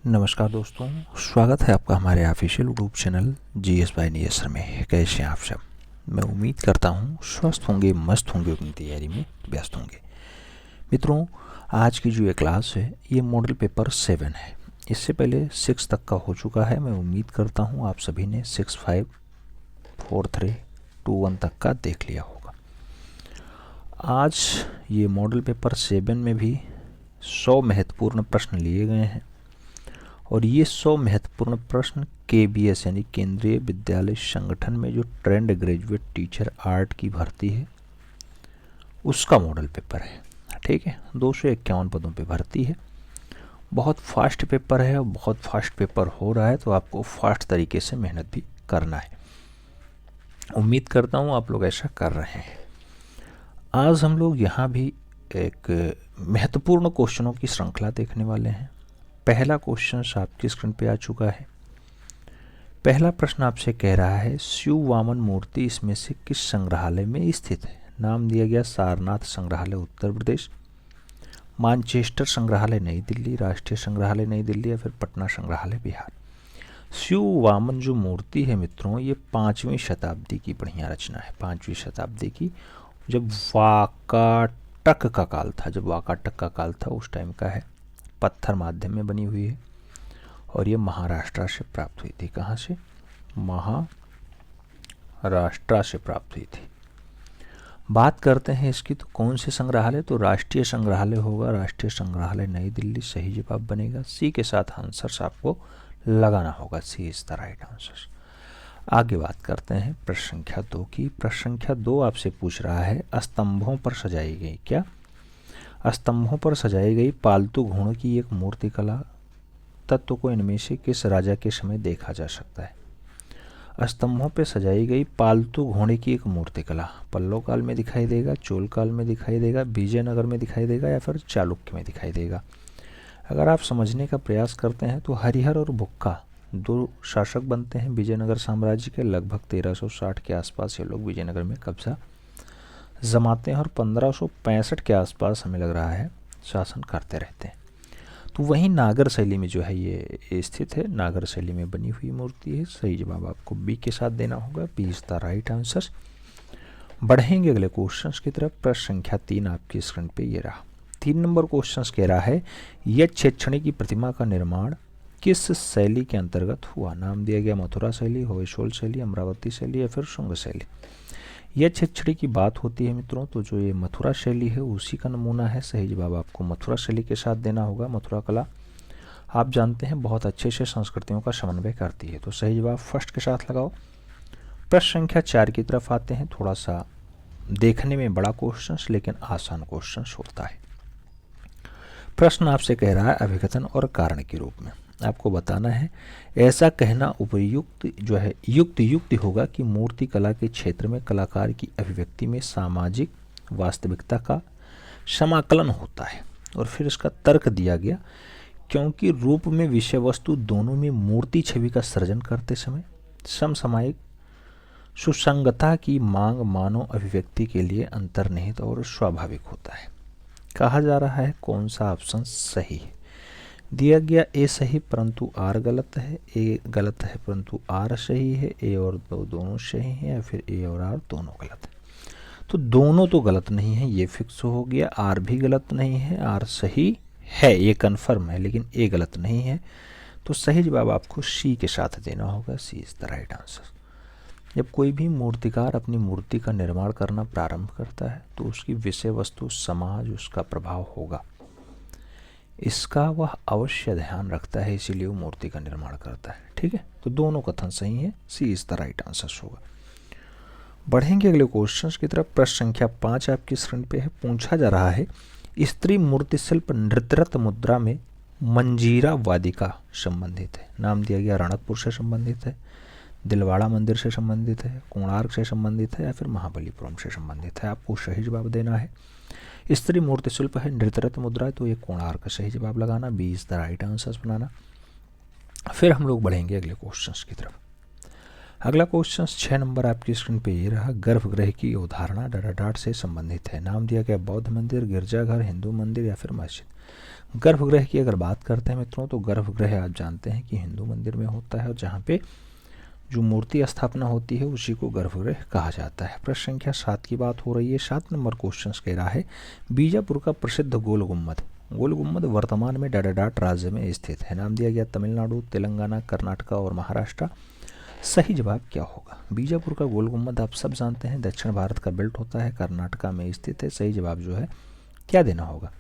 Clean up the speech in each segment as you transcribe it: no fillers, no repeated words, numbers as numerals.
नमस्कार दोस्तों, स्वागत है आपका हमारे official YouTube channel GS by नियसर में। कैसे हैं आप सब? मैं उम्मीद करता हूं स्वस्थ होंगे, मस्त होंगे, अपनी तैयारी में व्यस्त होंगे। मित्रों, आज की जो ये क्लास है ये मॉडल पेपर 7 है। इससे पहले 6 तक का हो चुका है। मैं उम्मीद करता हूँ आप सभी ने 6, 5, 4, 3, 2, 1 तक का देख लिया होगा। आज ये मॉडल पेपर 7 में भी 100 महत्वपूर्ण प्रश्न लिए गए हैं और ये 100 महत्वपूर्ण प्रश्न केबीएस यानी केंद्रीय विद्यालय संगठन में जो ट्रेंड ग्रेजुएट टीचर आर्ट की भर्ती है उसका मॉडल पेपर है। ठीक है, 251 पदों पे भर्ती है। बहुत फास्ट पेपर है और बहुत फास्ट पेपर हो रहा है, तो आपको फास्ट तरीके से मेहनत भी करना है। उम्मीद करता हूँ आप लोग ऐसा कर रहे हैं। आज हम लोग यहाँ भी एक महत्वपूर्ण क्वेश्चनों की श्रृंखला देखने वाले हैं। पहला क्वेश्चन आपकी स्क्रीन पे आ चुका है। पहला प्रश्न आपसे कह रहा है शिव वामन मूर्ति इसमें से किस संग्रहालय में स्थित है? नाम दिया गया सारनाथ संग्रहालय उत्तर प्रदेश, मानचेस्टर संग्रहालय नई दिल्ली, राष्ट्रीय संग्रहालय नई दिल्ली या फिर पटना संग्रहालय बिहार। शिव वामन जो मूर्ति है मित्रों, ये 5वीं शताब्दी की बढ़िया रचना है। 5वीं शताब्दी की, जब वाकाटक का काल था, उस टाइम का है। पत्थर माध्यम में बनी हुई है और ये महाराष्ट्र से प्राप्त हुई थी। कहाँ से? महाराष्ट्र से प्राप्त हुई थी। बात करते हैं इसकी, तो कौन से संग्रहालय? तो राष्ट्रीय संग्रहालय होगा, राष्ट्रीय संग्रहालय नई दिल्ली सही जवाब बनेगा। सी के साथ आंसर्स आपको लगाना होगा। C is the right answer. आगे बात करते हैं प्रश्न संख्या 2 की। प्रश्न संख्या 2 आपसे पूछ रहा है स्तंभों पर सजाई गई क्या? स्तंभों पर सजाई गई पालतू घोड़ों की एक मूर्तिकला तत्व को इनमें से किस राजा के समय देखा जा सकता है? स्तंभों पर सजाई गई पालतू घोड़े की एक मूर्तिकला पल्लव काल में दिखाई देगा, चोल काल में दिखाई देगा, विजयनगर में दिखाई देगा या फिर चालुक्य में दिखाई देगा? अगर आप समझने का प्रयास करते हैं तो हरिहर और बुक्का 2 शासक बनते हैं विजयनगर साम्राज्य के। लगभग 1360 के आसपास ये लोग विजयनगर में कब्जा जमाते हैं और 1565 के आसपास हमें लग रहा है शासन करते रहते हैं। तो वहीं नागर शैली में जो है ये स्थित है। नागर शैली में बनी हुई मूर्ति है। सही जवाब आपको बी के साथ देना होगा। B is the right answer. बढ़ेंगे अगले क्वेश्चन की तरफ। प्रश्न संख्या 3 आपकी स्क्रीन पे ये रहा। 3 नंबर क्वेश्चन कह रहा है यह छेक्षणी की प्रतिमा का निर्माण किस शैली के अंतर्गत हुआ? नाम दिया गया मथुरा शैली, होयसोल शैली, अमरावती शैली या फिर शुंग शैली। यह छेक्षणी की बात होती है मित्रों, तो जो ये मथुरा शैली है उसी का नमूना है। सही जवाब आपको मथुरा शैली के साथ देना होगा। मथुरा कला आप जानते हैं बहुत अच्छे से संस्कृतियों का समन्वय करती है, तो सही जवाब फर्स्ट के साथ लगाओ। प्रश्न संख्या 4 की तरफ आते हैं। थोड़ा सा देखने में बड़ा क्वेश्चन लेकिन आसान क्वेश्चन होता है। प्रश्न आपसे कह रहा है अभिकथन और कारण के रूप में आपको बताना है ऐसा कहना उपयुक्त जो है युक्त होगा कि मूर्ति कला के क्षेत्र में कलाकार की अभिव्यक्ति में सामाजिक वास्तविकता का समाकलन होता है। और फिर इसका तर्क दिया गया क्योंकि रूप में विषय वस्तु दोनों में मूर्ति छवि का सृजन करते समय समसामयिक सुसंगता की मांग मानव अभिव्यक्ति के लिए अंतर्निहित और स्वाभाविक होता है। कहा जा रहा है कौन सा ऑप्शन सही है? दिया गया ए सही परंतु आर गलत है, ए गलत है परंतु आर सही है, ए और दोनों सही हैं या फिर ए और आर दोनों गलत है। तो दोनों तो गलत नहीं है, ये फिक्स हो गया। आर भी गलत नहीं है, आर सही है, ये कन्फर्म है, लेकिन ए गलत नहीं है। तो सही जवाब आपको सी के साथ देना होगा। C is the right answer. जब कोई भी मूर्तिकार अपनी मूर्ति का निर्माण करना प्रारंभ करता है तो उसकी विषय वस्तु समाज उसका प्रभाव होगा, इसका वह अवश्य ध्यान रखता है, इसीलिए वो मूर्ति का निर्माण करता है। ठीक है, तो दोनों कथन सही है। C is the right answer होगा। बढ़ेंगे अगले क्वेश्चन की तरफ। प्रश्न संख्या 5 आपकी स्क्रीन पे है। पूछा जा रहा है स्त्री मूर्ति शिल्प नृत्यरत मुद्रा में मंजीरा वादिका संबंधित है। नाम दिया गया रणकपुर से संबंधित है, दिलवाड़ा मंदिर से संबंधित है, कोणार्क से संबंधित है या फिर महाबलीपुरम से संबंधित है। आपको सही जवाब देना है। स्त्री मूर्ति शिल्प है, नृत्यरत मुद्रा है, तो ये कोणार्क का सही जवाब लगाना। B is the right answer बनाना। फिर हम लोग बढ़ेंगे अगले क्वेश्चन की तरफ। अगला क्वेश्चन 6 नंबर आपकी स्क्रीन पे ये रहा, गर्भगृह की अवधारणा डाट से संबंधित है। नाम दिया गया बौद्ध मंदिर, गिरजाघर, हिंदू मंदिर या फिर मस्जिद। गर्भगृह की अगर बात करते हैं मित्रों तो गर्भगृह आप जानते हैं कि हिंदू मंदिर में होता है और जहाँ पे जो मूर्ति स्थापना होती है उसी को गर्भगृह कहा जाता है। प्रश्न संख्या 7 की बात हो रही है। 7 नंबर क्वेश्चन कह रहा है बीजापुर का प्रसिद्ध गोल गुम्बद, गोल गुम्बद वर्तमान में डाट राज्य में स्थित है। नाम दिया गया तमिलनाडु, तेलंगाना, कर्नाटका और महाराष्ट्र। सही जवाब क्या होगा? बीजापुर का गोल गुम्बद आप सब जानते हैं दक्षिण भारत का बेल्ट होता है, कर्नाटका में स्थित है। सही जवाब जो है क्या देना होगा?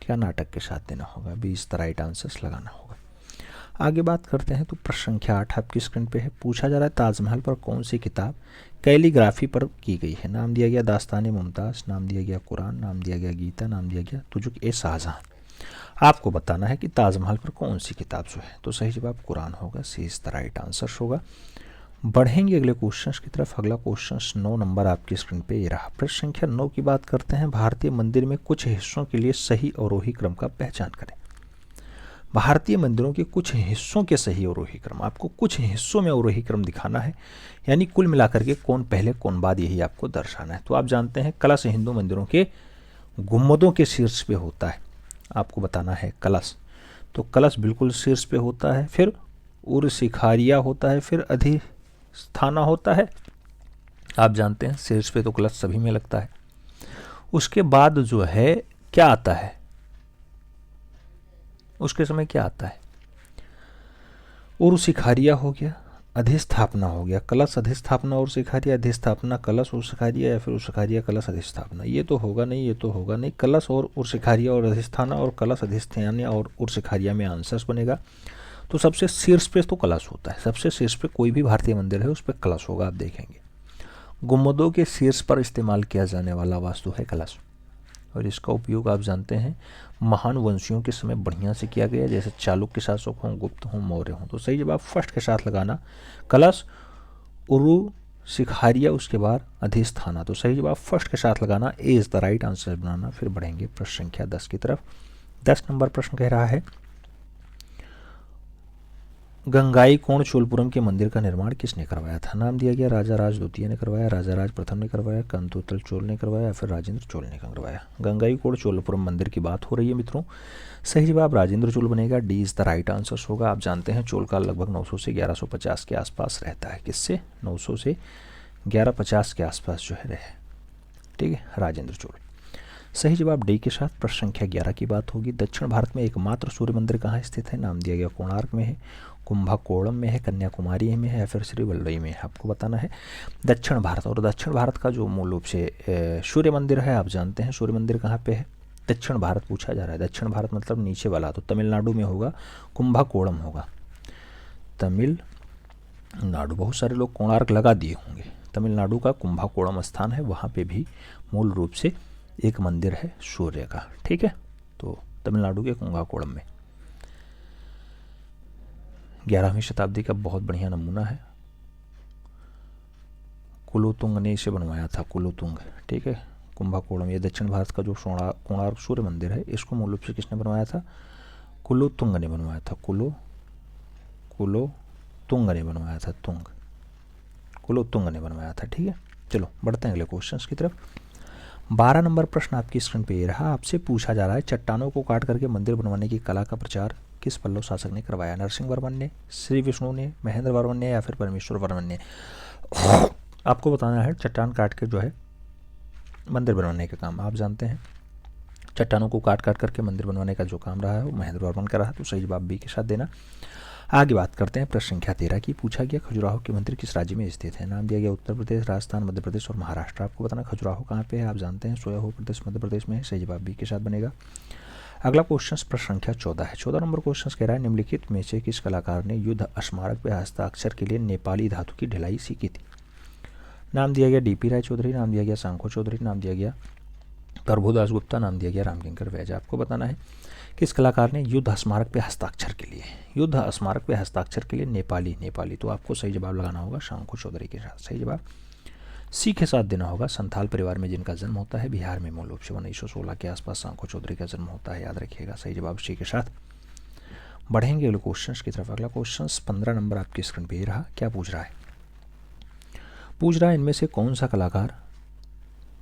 कर्नाटक के साथ देना होगा। 20 द राइट आंसर्स लगाना होगा। आगे बात करते हैं तो प्रश्न संख्या 8 आपकी स्क्रीन पे है। पूछा जा रहा है ताजमहल पर कौन सी किताब कैलीग्राफी पर की गई है। नाम दिया गया दास्तान मुमताज़, नाम दिया गया कुरान, नाम दिया गया गीता, नाम दिया गया तुजुक ए शाहजहां। आपको बताना है कि ताजमहल पर कौन सी किताब जो है, तो सही जवाब कुरान होगा। C is the right answer होगा। बढ़ेंगे अगले क्वेश्चन की तरफ। अगला क्वेश्चन 9 नंबर आपकी स्क्रीन पे ये रहा। प्रश्न संख्या 9 की बात करते हैं। भारतीय मंदिर में कुछ हिस्सों के लिए सही अवरोही क्रम का पहचान करें। भारतीय मंदिरों के कुछ हिस्सों के सही अवरोही क्रम, आपको कुछ हिस्सों में अवरोही क्रम दिखाना है, यानी कुल मिलाकर के कौन पहले कौन बाद यही आपको दर्शाना है। तो आप जानते हैं कलश हिंदू मंदिरों के गुम्बदों के शीर्ष पे होता है। आपको बताना है कलश, तो कलश बिल्कुल शीर्ष पे होता है, फिर उर शिखारिया होता है, फिर अधिष्ठाना होता है। आप जानते हैं शीर्ष पे तो कलश सभी में लगता है। उसके बाद जो है क्या आता है, उसके समय क्या आता है? और शिखारिया हो गया, अधिस्थापना हो गया। कलश अधिस्थापना और शिखारिया, अधिस्थापना कलश और शिखारिया, या फिर उर शिखारिया कलश अधिस्थापना। ये तो होगा नहीं, ये तो होगा नहीं। कलश और उर शिखारिया और अधिष्ठाना और कलश अधिष्ठाना और उर शिखारिया में आंसर्स बनेगा। तो सबसे शीर्ष पे तो कलश होता है, सबसे शीर्ष पे कोई भी भारतीय मंदिर है उस पर कलश होगा। आप देखेंगे गुम्बदों के शीर्ष पर इस्तेमाल किया जाने वाला वास्तु है कलश, और इसका उपयोग आप जानते हैं महान वंशियों के समय बढ़िया से किया गया, जैसे चालुक्य शासक हों, गुप्त हों, मौर्य हों। तो सही जवाब फर्स्ट के साथ लगाना, कलश, उरु शिखारिया, उसके बाद अधिष्ठाना। तो सही जवाब फर्स्ट के साथ लगाना, ए इज द राइट आंसर बनाना। फिर बढ़ेंगे प्रश्न संख्या 10 की तरफ। 10 नंबर प्रश्न कह रहा है गंगाई कोण चोलपुरम के मंदिर का निर्माण किसने करवाया था। नाम दिया गया राजा राज द्वितीय ने करवाया, राजा राज प्रथम ने करवाया, कंतुतल चोल ने करवाया, फिर राजेंद्र चोल ने करवाया। गंगाई कोण चोलपुरम मंदिर की बात हो रही है मित्रों। सही जवाब राजेंद्र चोल बनेगा। D is the right answer होगा। आप जानते हैं चोल का लगभग 900 से 1150 के आसपास रहता है। किससे? 900 से 1150 के आसपास जो है रहे। ठीक है, राजेंद्र चोल। सही जवाब डी के साथ। प्रश्न संख्या 11 की बात होगी। दक्षिण भारत में एकमात्र सूर्य मंदिर कहाँ स्थित है। नाम दिया गया कोणार्क में है, कुंभकोणम में है, कन्याकुमारी में है, या फिर श्रीवल्लभ में है। आपको बताना है दक्षिण भारत। और दक्षिण भारत का जो मूल रूप से सूर्य मंदिर है, आप जानते हैं सूर्य मंदिर कहाँ पे है। दक्षिण भारत पूछा जा रहा है, दक्षिण भारत मतलब नीचे वाला, तो तमिलनाडु में होगा, कुंभकोणम होगा तमिलनाडु। बहुत सारे लोग कोणार्क लगा दिए होंगे, तमिलनाडु का कुंभकोणम स्थान है, वहाँ पे भी मूल रूप से एक मंदिर है सूर्य का। ठीक है, तो तमिलनाडु के कुंभकोणम में 11वीं शताब्दी का बहुत बढ़िया नमूना है। कुलोतुंग ने इसे बनवाया था, कुलोतुंग। ठीक है, कुंभकोणम, ये दक्षिण भारत का जो कोणार्क सूर्य मंदिर है, इसको मूल रूप से किसने बनवाया था? कुलोतुंग ने बनवाया था। कुलोतुंग ने बनवाया था, कुलोतुंग ने बनवाया था। ठीक है, चलो बढ़ते हैं अगले क्वेश्चन की तरफ। 12 नंबर प्रश्न आपकी स्क्रीन पे ये रहा। आपसे पूछा जा रहा है चट्टानों को काट करके मंदिर बनवाने की कला का प्रचार किस पल्लव शासक ने करवाया। नरसिंह वर्मन ने, श्री विष्णु ने, महेंद्र वर्मन ने, या फिर परमेश्वर वर्मन ने। आपको बताना है चट्टान काट के जो है मंदिर बनवाने का काम। आप जानते हैं चट्टानों को काट काट करके मंदिर बनवाने का जो काम रहा है वो महेंद्र वर्मन का रहा। तो सही जवाब बी के साथ देना। आगे बात करते हैं प्रश्न संख्या 13 की। पूछा गया खजुराहो के मंदिर किस राज्य में स्थित है। नाम दिया गया उत्तर प्रदेश, राजस्थान, मध्य प्रदेश और महाराष्ट्र। आपको बताना खजुराहो कहाँ पे है। आप जानते हैं सोयाहो प्रदेश मध्य प्रदेश में है। सही जवाब बी के साथ बनेगा। अगला क्वेश्चन प्रश्न संख्या 14 है। 14 नंबर क्वेश्चन कह रहा है निम्नलिखित में से किस कलाकार ने युद्ध स्मारक पे हस्ताक्षर के लिए नेपाली धातु की ढलाई सीखी थी। नाम दिया गया डीपी राय चौधरी, नाम दिया गया सांखो चौधरी, नाम दिया गया प्रभुदास गुप्ता, नाम दिया गया रामकिंकर वैज। आपको बताना है किस कलाकार ने युद्ध स्मारक पे हस्ताक्षर के लिए, युद्ध स्मारक पे हस्ताक्षर के लिए नेपाली। तो आपको सही जवाब लगाना होगा शंखु चौधरी के साथ। सही जवाब सी के साथ देना होगा। संथाल परिवार में जिनका जन्म होता है बिहार में मूल रूप से 1916 के आसपास शंखु चौधरी का जन्म होता है, याद रखिएगा। सही जवाब सी के साथ। बढ़ेंगे अगले क्वेश्चन की तरफ। अगला क्वेश्चन 15 नंबर आपकी स्क्रीन पे रहा। क्या पूछ रहा है? पूछ रहा है इनमें से कौन सा कलाकार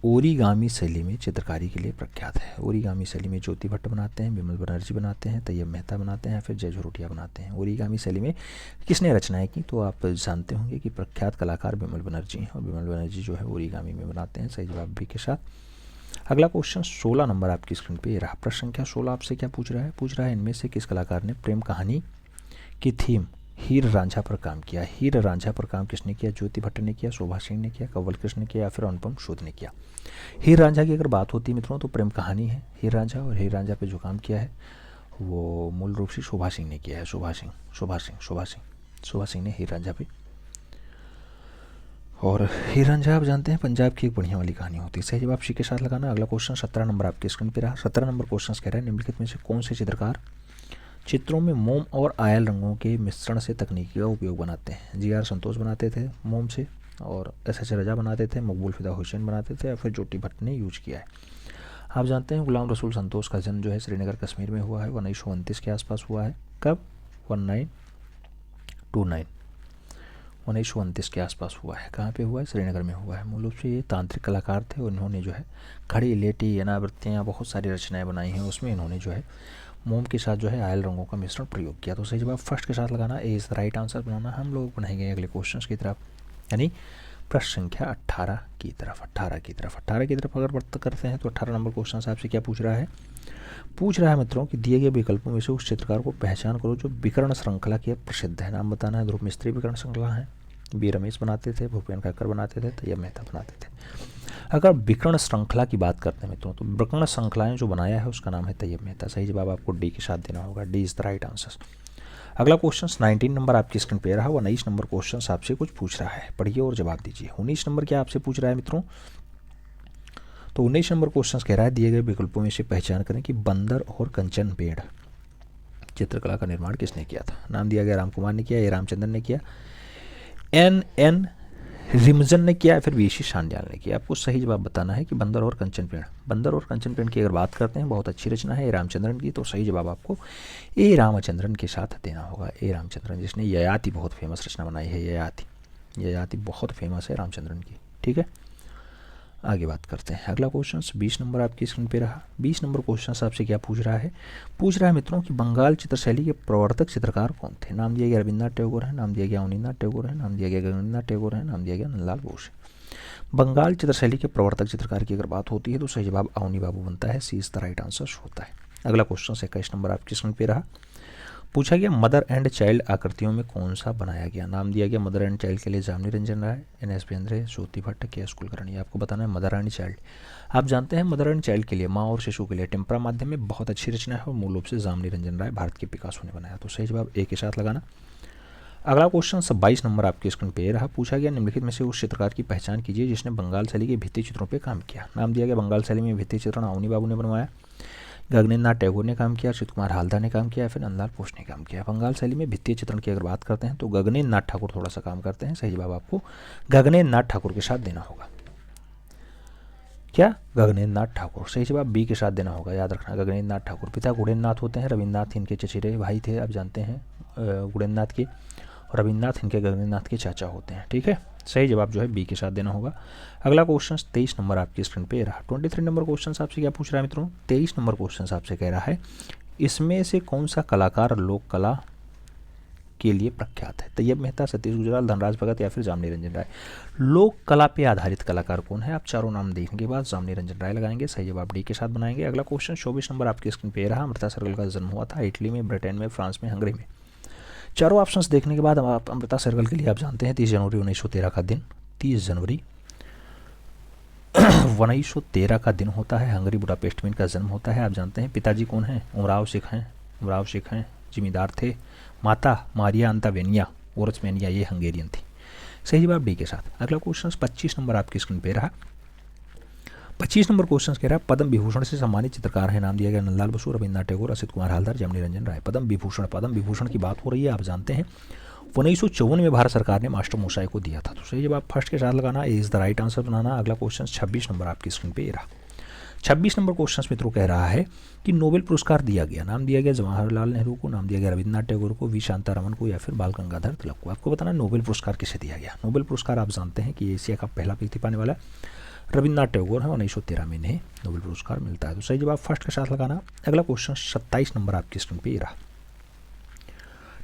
ओरिगामी शैली में चित्रकारी के लिए प्रख्यात है। ओरिगामी शैली में ज्योति भट्ट बनाते हैं, विमल बनर्जी बनाते हैं, तैयब मेहता बनाते हैं, फिर जय झरोटिया बनाते हैं। ओरिगामी शैली में किसने रचनाएं की, तो आप जानते होंगे कि प्रख्यात कलाकार विमल बनर्जी हैं, और विमल बनर्जी जो है ओरिगामी में बनाते हैं। सही जवाब बी के साथ। अगला क्वेश्चन 16 नंबर आपकी स्क्रीन पे रहा। प्रश्न संख्या 16 आपसे क्या पूछ रहा है, पूछ रहा है इनमें से किस कलाकार ने प्रेम कहानी की थीम हीर रांझा पर काम किया। हीर रांझा पर काम किसने किया, ज्योति भट्ट ने किया, शोभा सिंह ने किया, कंवल कृष्ण ने किया, या फिर अनुपम सूद ने किया। हीर रांझा की अगर बात होती है मित्रों तो प्रेम कहानी है हीर रांझा, और हीर रांझा पे जो काम किया है वो मूल रूप से शोभा सिंह ने किया है। शोभा सिंह ने हीर रांझा पे। और हीर रांझा आप जानते हैं पंजाब की एक बढ़िया वाली कहानी होती है। सही जवाब सी के साथ लगाना। अगला क्वेश्चन 17 नंबर आपके स्क्रीन पे रहा। 17 नंबर क्वेश्चन कह रहा है निम्नलिखित में से कौन से चित्रकार चित्रों में मोम और आयल रंगों के मिश्रण से तकनीकी का उपयोग बनाते हैं। जी.आर. संतोष बनाते थे मोम से, और एस.एच. रजा बनाते थे, मकबूल फिदा हुसैन बनाते थे, या फिर ज्योति भट्ट ने यूज किया है। आप जानते हैं गुलाम रसूल संतोष का जन्म जो है श्रीनगर कश्मीर में हुआ है, 1929 के आसपास हुआ है। कब, 1929 के आसपास हुआ है। कहाँ पे हुआ है, श्रीनगर में हुआ है। मूल रूप से ये तांत्रिक कलाकार थे, और इन्होंने जो है खड़ी लेटी अनावृत्तियाँ बहुत सारी रचनाएँ बनाई हैं, उसमें इन्होंने जो है मोम के साथ जो है आयल रंगों का मिश्रण प्रयोग किया। तो सही जवाब फर्स्ट के साथ लगाना, A is the right answer बनाना। हम लोग बनाएंगे अगले क्वेश्चन की तरफ, यानी प्रश्न संख्या 18 की तरफ। 18 की तरफ अगर बात करते हैं तो 18 नंबर क्वेश्चन आपसे क्या पूछ रहा है, पूछ रहा है मित्रों कि दिए गए विकल्पों में से उस चित्रकार को पहचान करो जो विकर्ण श्रृंखला की प्रसिद्ध है। नाम बताना है। ध्रुव मिस्त्री विकर्ण श्रृंखला है, बी रमेश बनाते थे, भूपेन खक्कर बनाते थे, तैयब मेहता बनाते थे। अगर विकर्ण श्रृंखला की बात करते हैं मित्रों तो विकर्ण श्रृंखलाएं जो बनाया है उसका नाम है तैयब मेहता। सही जवाब आपको डी के साथ देना होगा, D is the right answer. अगला क्वेश्चन 19 नंबर आपकी स्क्रीन पे रहा। 19 नंबर क्वेश्चन आपसे कुछ पूछ रहा है, पढ़िए और जवाब दीजिए। 19 नंबर क्या आपसे पूछ रहा है मित्रों, तो 19 नंबर क्वेश्चन कह रहा है दिए गए विकल्पों में से पहचान करें कि बंदर और कंचन पेड़ चित्रकला का निर्माण किसने किया था। नाम दिया गया रामकुमार ने किया, ए रामचंद्रन ने किया, एन रिमजन ने किया, फिर वीसी शांडियाल ने किया। आपको सही जवाब बताना है कि बंदर और कंचन पेड़ की अगर बात करते हैं बहुत अच्छी रचना है ए रामचंद्रन की, तो सही जवाब आपको ए रामचंद्रन के साथ देना होगा। ए रामचंद्रन जिसने ययाति बहुत फेमस रचना बनाई है, ययाति बहुत फेमस है रामचंद्रन की। ठीक है, आगे बात करते हैं। अगला क्वेश्चन 20 नंबर आपकी स्क्रीन पे रहा। 20 नंबर क्वेश्चन आपसे क्या पूछ रहा है, पूछ रहा है मित्रों कि बंगाल चित्रशैली के प्रवर्तक चित्रकार कौन थे। नाम दिया गया रविन्द्रनाथ टैगोर है, नाम दिया गया अवनींद्रनाथ टैगोर है, नाम दिया गया गगनेन्द्रनाथ टैगोर है, नाम दिया गया नंदलाल बोस है। बंगाल चित्रशैली के प्रवर्तक चित्रकार की अगर बात होती है तो सही जवाब अवनी बाबू बनता है, C is the right answer होता है। अगला क्वेश्चन 21 नंबर आपकी स्क्रीन पे रहा। पूछा गया मदर एंड चाइल्ड आकृतियों में कौन सा बनाया गया। नाम दिया गया मदर एंड चाइल्ड के लिए जामनी रंजन राय, एन.एस. बेंद्रे, ज्योति भट्ट, के.एस. कुलकर्णी। आपको बताना है मदर एंड चाइल्ड। आप जानते हैं मदर एंड चाइल्ड के लिए, माँ और शिशु के लिए टेम्परा माध्यम में बहुत अच्छी रचना है, और मूल रूप से जामनी रंजन राय भारत के पिकासो ने बनाया। तो सही जवाब ए के साथ लगाना। अगला क्वेश्चन 22 नंबर आपके स्क्रीन पे रहा। पूछा गया निम्नलिखित में से उस चित्रकार की पहचान कीजिए जिसने बंगाल शैली के भित्ति चित्रों पर काम किया। नाम दिया गया बंगाल शैली में भित्ति चित्रण अवनी बाबू ने बनवाया, गगनेन्द्रनाथ टैगोर ने काम किया, अच्युत कुमार हालदार ने काम किया, फिर नंदलाल बोस ने काम किया। बंगाल शैली में भित्तीय चित्रण की अगर बात करते हैं तो गगनेन्द्रनाथ ठाकुर थोड़ा सा काम करते हैं। सही जवाब आपको गगनेन्द्रनाथ ठाकुर के साथ देना होगा। क्या, गगनेन्द्रनाथ ठाकुर। सही जवाब बी के साथ देना होगा, याद रखना। गगनेन्द्रनाथ ठाकुर पिता गुणेन्द्रनाथ होते हैं, रविन्द्रनाथ इनके चचेरे भाई थे, आप जानते हैं गुणेन्द्रनाथ के, और रविन्द्रनाथ इनके गगनेन्द्रनाथ के चाचा होते हैं। ठीक है, सही जवाब जो है बी के साथ देना होगा। अगला क्वेश्चन 23 नंबर आपकी स्क्रीन पे रहा। 23 नंबर क्वेश्चन आपसे क्या पूछ रहा है मित्रों, 23 नंबर क्वेश्चन आपसे कह रहा है इसमें से कौन सा कलाकार लोक कला के लिए प्रख्यात है। तैयब मेहता, सतीश गुजराल, धनराज भगत, या फिर जामनी रंजन राय। लोक कला पे आधारित कलाकार कौन है, आप चारों नाम देखने के बाद जामनी रंजन राय लगाएंगे। सही जवाब डी के साथ बनाएंगे। अगला क्वेश्चन 24 नंबर आपकी स्क्रीन पे रहा। अमृता सरगल का जन्म हुआ था इटली में, ब्रिटेन में, फ्रांस में, हंगरी में। चारों ऑप्शंस देखने के बाद आप अमृता सरगल के लिए आप जानते हैं 30 जनवरी 1913 का दिन, 30 जनवरी 1913 का दिन होता है। हंगरी बुडापेस्ट में इनका जन्म होता है। आप जानते हैं पिताजी कौन हैं, उमराव शेख हैं, जिम्मेदार थे। माता मारिया अंतावेनिया ओरचमेनिया, ये हंगेरियन थी। सही जवाब डी के साथ। अगला क्वेश्चन 25 नंबर आपकी स्क्रीन पे रहा। 25 नंबर क्वेश्चन कह रहा है पद्म विभूषण से सम्मानित चित्रकार है। नाम दिया गया नंदलाल बसु, रविन्द्रनाथ टैगोर, अच्युत कुमार हालदार, जामनी रंजन राय। पद्म विभूषण की बात हो रही है, आप जानते हैं 1954 में भारत सरकार ने मास्टर मोसाई को दिया था। तो सही जवाब फर्स्ट के साथ लगाना, ए इज द राइट आंसर बनाना। अगला क्वेश्चन 26 नंबर आपकी स्क्रीन पे रहा। 26 नंबर क्वेश्चन मित्रों कह रहा है कि नोबेल पुरस्कार दिया गया, नाम दिया गया जवाहरलाल नेहरू को, नाम दिया गया रविन्द्रनाथ टैगोर को, वी शांतारामन को या फिर बाल गंगाधर तिलक को। आपको बताना नोबेल पुरस्कार किसे दिया गया। नोबेल पुरस्कार आप जानते हैं कि एशिया का पहला व्यक्ति पाने वाला रविन्द्रनाथ टैगोर है, 1913 में इन्हें नोबेल पुरस्कार मिलता है। तो सही जवाब फर्स्ट के साथ लगाना। अगला क्वेश्चन 27 नंबर आपकी स्क्रीन पर ये रहा।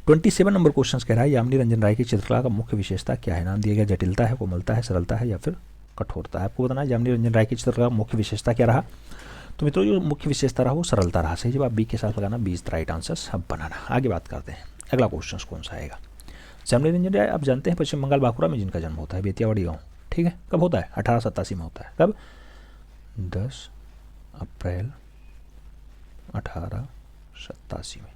27 नंबर क्वेश्चन कह रहा है यामिनी रंजन राय की चित्रकला का मुख्य विशेषता क्या है। नाम दिया गया जटिलता है, कोमलता है, सरलता है या फिर कठोरता है। आपको बताना है यामिनी रंजन राय की चित्रकला का मुख्य विशेषता क्या रहा। तो मित्रों जो मुख्य विशेषता रहा वो सरलता रहा। सही जवाब बी के साथ लगाना, B is the right answer. अब बनाना। आगे बात करते हैं अगला क्वेश्चन कौन सा आएगा। यामिनी रंजन राय आप जानते हैं पश्चिम बंगाल बांकुरा में जिनका जन्म होता है, बेतियावाड़ी गाँव। ठीक है, कब होता है? 1887 में होता है। कब? 10 अप्रैल 1887 में।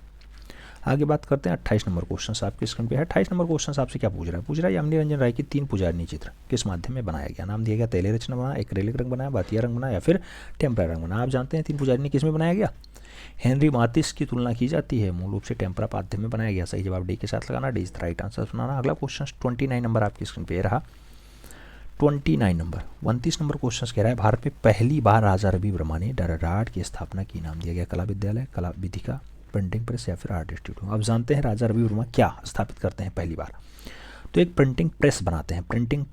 आगे बात करते हैं 28 नंबर क्वेश्चन आपके स्क्रीन पे है। 28 नंबर क्वेश्चन आपसे क्या पूछ रहा है? पूछ रहा है यामिनी रंजन राय की 3 पुजारनी चित्र किस माध्यम में बनाया गया। नाम दिया गया तेले रचना बना, एक्रेलिक रंग बनाया, बातिया रंग बना या फिर टेम्परा रंग बना। आप जानते हैं 3 पुजारनी किस में बनाया गया? हेनरी मातिस की तुलना की जाती है, मूल रूप से टेम्परा माध्यम में बनाया गया। सही जवाब डी के साथ लगाना, D is the right answer बनाना। अगला क्वेश्चन 29 नंबर आपकी स्क्रीन पे रहा। 29 नंबर 29 नंबर क्वेश्चन कह रहा है भारत में पहली बार राजा रवि वर्मा ने डाट की स्थापना की। नाम दिया गया कला विद्यालय, कला विधिका, प्रिंटिंग प्रेस या फिर आर्ट इंस्टीट्यूट। आप जानते हैं राजा रवि वर्मा क्या स्थापित करते हैं पहली बार? तो एक प्रिंटिंग प्रेस बनाते हैं। प्रिंटिंग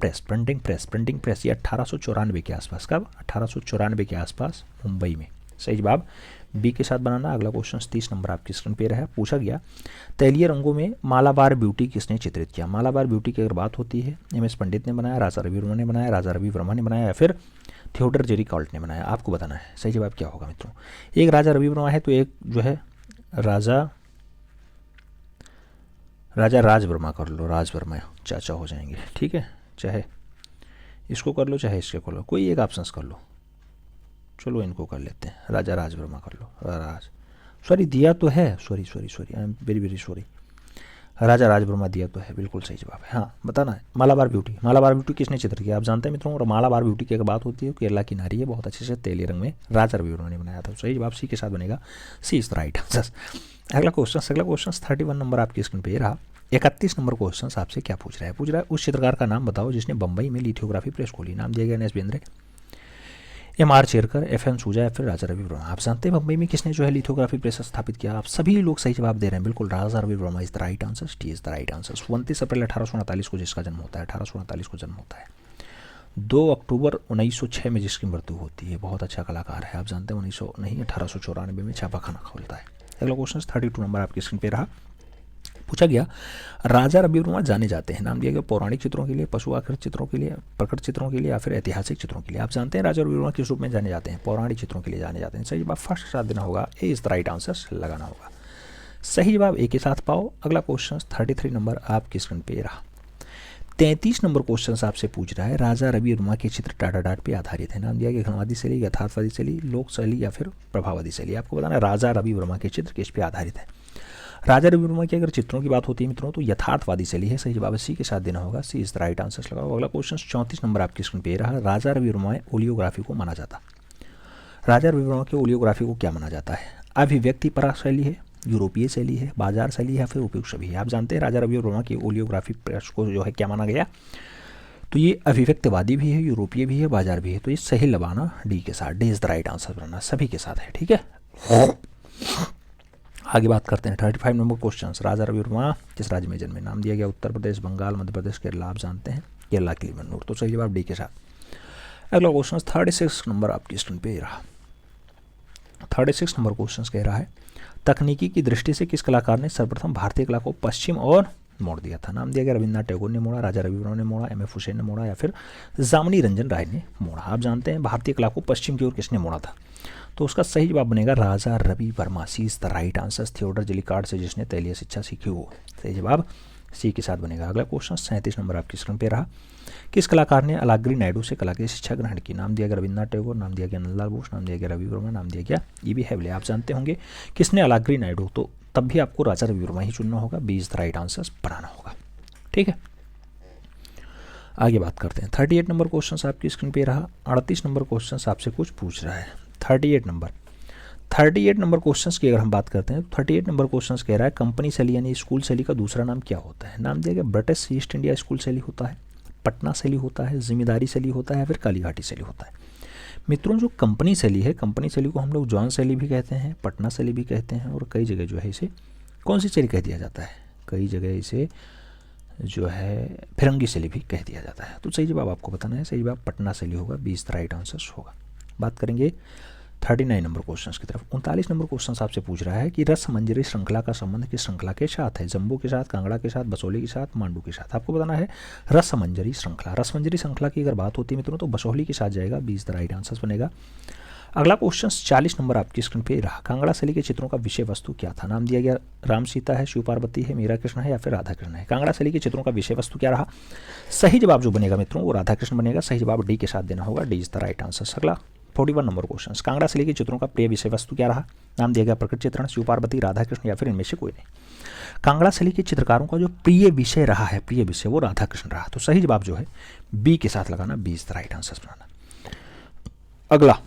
प्रेस ये 1894 के आसपास। कब? 1894 के आसपास मुंबई में। सही जवाब बी के साथ बनाना। अगला क्वेश्चन 30 नंबर आपकी स्क्रीन पे रहा। पूछा गया तैलीय रंगों में मालाबार ब्यूटी किसने चित्रित किया। मालाबार ब्यूटी की अगर बात होती है एम.एस. पंडित ने बनाया, राजा रवि वर्मा ने बनाया, राजा रवि वर्मा ने बनाया या फिर थियोडर जेरिकॉल्ट ने बनाया। आपको बताना है सही जवाब क्या होगा मित्रों। एक राजा रवि वर्मा है तो एक जो है राजा राज वर्मा कर लो, राज वर्मा चाचा हो जाएंगे। ठीक है, चाहे इसको कर लो चाहे इसके कर लो, कोई एक ऑप्शन कर लो। चलो इनको कर लेते हैं, राजा राज वर्मा कर लो। राज सॉरी दिया तो है, sorry I am very sorry, Raja Raj Varma दिया तो है, बिल्कुल सही जवाब है। हाँ बताना है मालाबार ब्यूटी किसने चित्र किया। आप जानते हैं मित्रों, और मालाबार ब्यूटी की अगर बात होती है केरला की नारी है, बहुत अच्छे से तेली रंग में राजा रवि वर्मा ने बनाया था। सही जवाब सी के साथ बनेगा, सी इज द राइट आंसर। अगला क्वेश्चन 31 नंबर आपकी स्क्रीन पे रहा। 31 नंबर क्वेश्चन आपसे क्या पूछ रहा है? पूछ रहा है उस चित्रकार का नाम बताओ जिसने बंबई में लिथोग्राफी प्रेस खोली। नाम दिया गया एन.एस. बेंद्रे, एम.आर. चेरकर, एफ.एन. सूजा या फिर राजा रवि वर्मा। आप जानते हैं बंबई में किसने जो है लिथोग्राफी प्रेस स्थापित किया। आप सभी लोग सही जवाब दे रहे हैं, बिल्कुल Raja Ravi Varma is the right answer, T is the right answer. 29 April 1839 को जिसका जन्म होता है, 1839 को जन्म होता है। 2 अक्टूबर 1906 में जिसकी मृत्यु होती है, बहुत अच्छा कलाकार है। आप जानते हैं 1894 में छापाखाना खोलता है। अगला क्वेश्चन 32 नंबर आपकी स्क्रीन पे रहा। पूछा गया राजा रवि वर्मा जाने जाते हैं। नाम दिया गया पौराणिक चित्रों के लिए, पशु आकृत चित्रों के लिए, प्रकट चित्रों के लिए या फिर ऐतिहासिक चित्रों के लिए। आप जानते हैं राजा रवि वर्मा किस रूप में जाने जाते हैं? पौराणिक चित्रों के लिए जाने जाते हैं। सही जवाब फर्स्ट के साथ देना होगा, ए इज द राइट आंसर लगाना होगा। सही जवाब ए के साथ पाओ। अगला क्वेश्चन 33 नंबर आपकी स्क्रीन पे रहा। 33 नंबर क्वेश्चन आपसे पूछ रहा है राजा रवि वर्मा के चित्र डाट पे आधारित है। नाम दिया गया घनवादी शैली, यथार्थवादी शैली, लोक शैली या फिर प्रभाववादी शैली। आपको बताना है राजा रवि वर्मा के चित्र किस पे आधारित है। राजा रवि वर्मा की अगर चित्रों की बात होती है मित्रों तो यथार्थवादी शैली है। सही जवाब सी के साथ देना होगा, C is the right answer लगाओ। अगला क्वेश्चन 34 नंबर आपकी स्क्रीन पे रहा। राजा रवि वर्मा में ओलियोग्राफी को माना जाता। राजा रवि वर्मा के ओलियोग्राफी को क्या माना जाता है? अभिव्यक्ति परक शैली है, यूरोपीय शैली है, बाजार शैली है या फिर उपयुक्त सभी है। आप जानते हैं राजा रवि वर्मा की ओलियोग्राफी प्रेस को जो है क्या माना गया? तो ये अभिव्यक्तिवादी भी है, यूरोपीय भी है, बाजार भी है। तो ये सही लगाना डी के साथ, D is the right answer बनाना, सभी के साथ है। ठीक है, आगे बात करते हैं 35 नंबर क्वेश्चन। राजा रवि वर्मा किस राज्य में जन्मे? नाम दिया गया उत्तर प्रदेश, बंगाल, मध्य प्रदेश, केरला। आप जानते हैं केरला के लिए तो सही जवाब डी के साथ। अगला क्वेश्चन 36 नंबर आपकी स्क्रीन पे रहा। 36 नंबर क्वेश्चन कह रहा है तकनीकी की दृष्टि से किस कलाकार ने सर्वप्रथम भारतीय कला को पश्चिम और मोड़ दिया था? नाम दिया गया रविन्द्रनाथ टैगोर ने मोड़ा, राजा रवि वर्मा ने मोड़ा, एम.एफ. हुसैन ने मोड़ा या फिर जामिनी रंजन राय ने मोड़ा। आप जानते हैं भारतीय कला को पश्चिम की ओर किसने मोड़ा था? तो उसका सही जवाब बनेगा Raja Ravi Varma, C is the right answer. Theodore Gericault से जिसने तैलीय शिक्षा सीखी हो। सही जवाब सी के साथ बनेगा। अगला क्वेश्चन 37 नंबर आपकी स्क्रीन पे रहा। किस कलाकार ने अलाग्री नायडू से कला की शिक्षा ग्रहण की? नाम दिया गया रविन्द्रनाथ टैगोर, नाम दिया गया नंदलाल बोस, नाम दिया गया रवि वर्मा, नाम दिया गया ई.बी. हैवले। आप जानते होंगे किसने अलाग्री नायडू, तो तब भी आपको राजा रवि वर्मा ही चुनना होगा, B is the right answer बनाना होगा। ठीक है, आगे बात करते हैं 38 नंबर क्वेश्चन आपकी स्क्रीन पे रहा। 38 नंबर क्वेश्चन आपसे कुछ पूछ रहा है। 38 नंबर क्वेश्चंस की अगर हम बात करते हैं तो 38 नंबर क्वेश्चंस कह रहा है कंपनी शैली यानी स्कूल शैली का दूसरा नाम क्या होता है? नाम दिया गया ब्रिटिश ईस्ट इंडिया स्कूल शैली होता है, पटना शैली होता है, जिम्मेदारी शैली होता है, फिर कालीघाटी शैली होता है। मित्रों जो कंपनी शैली है, कंपनी शैली को हम लोग जॉन शैली भी कहते हैं, पटना शैली भी कहते हैं, और कई जगह जो है इसे कौन सी शैली कह दिया जाता है, कई जगह इसे जो है फिरंगी शैली भी कह दिया जाता है। तो सही जवाब आपको बताना है, सही जवाब पटना शैली होगा, 20 द राइट आंसर होगा। बात करेंगे 39 नंबर क्वेश्चन की तरफ। 39 नंबर क्वेश्चन आपसे पूछ रहा है कि रस मंजरी श्रृंखला का संबंध किस श्रृंखला के साथ है, जम्बू के साथ, कांगड़ा के साथ, बसोली के साथ, मांडू के साथ। आपको बताना है रस मंजरी श्रृंखला। रस मंजरी श्रृंखला की अगर बात होती है मित्रों तो बसोली के साथ जाएगा, 20 द राइट आंसर बनेगा। अगला क्वेश्चन 40 नंबर आपकी स्क्रीन पे रहा। कांगड़ा शैली के चित्रों का विषय वस्तु क्या था? नाम दिया गया राम सीता है, शिव पार्वती है, मीरा कृष्ण है या फिर राधा कृष्ण है। कांगड़ा शैली के चित्रों का विषय वस्तु क्या रहा? सही जवाब जो बनेगा मित्रों वो राधा कृष्ण बनेगा। सही जवाब डी के साथ देना होगा, D is the right answer. अगला 41 नंबर क्वेश्चन, कांगड़ा शैली के चित्रों का प्रिय विषय वस्तु क्या रहा? नाम दिया गया प्रकृति चित्रण, शिव पार्वती, राधा कृष्ण या फिर इनमें से कोई नहीं। कांगड़ा शैली के चित्रकारों का जो प्रिय विषय रहा है, प्रिय विषय वो राधा कृष्ण रहा। तो सही जवाब जो है बी के साथ लगाना, 20 द राइट आंसर बनाना। अगला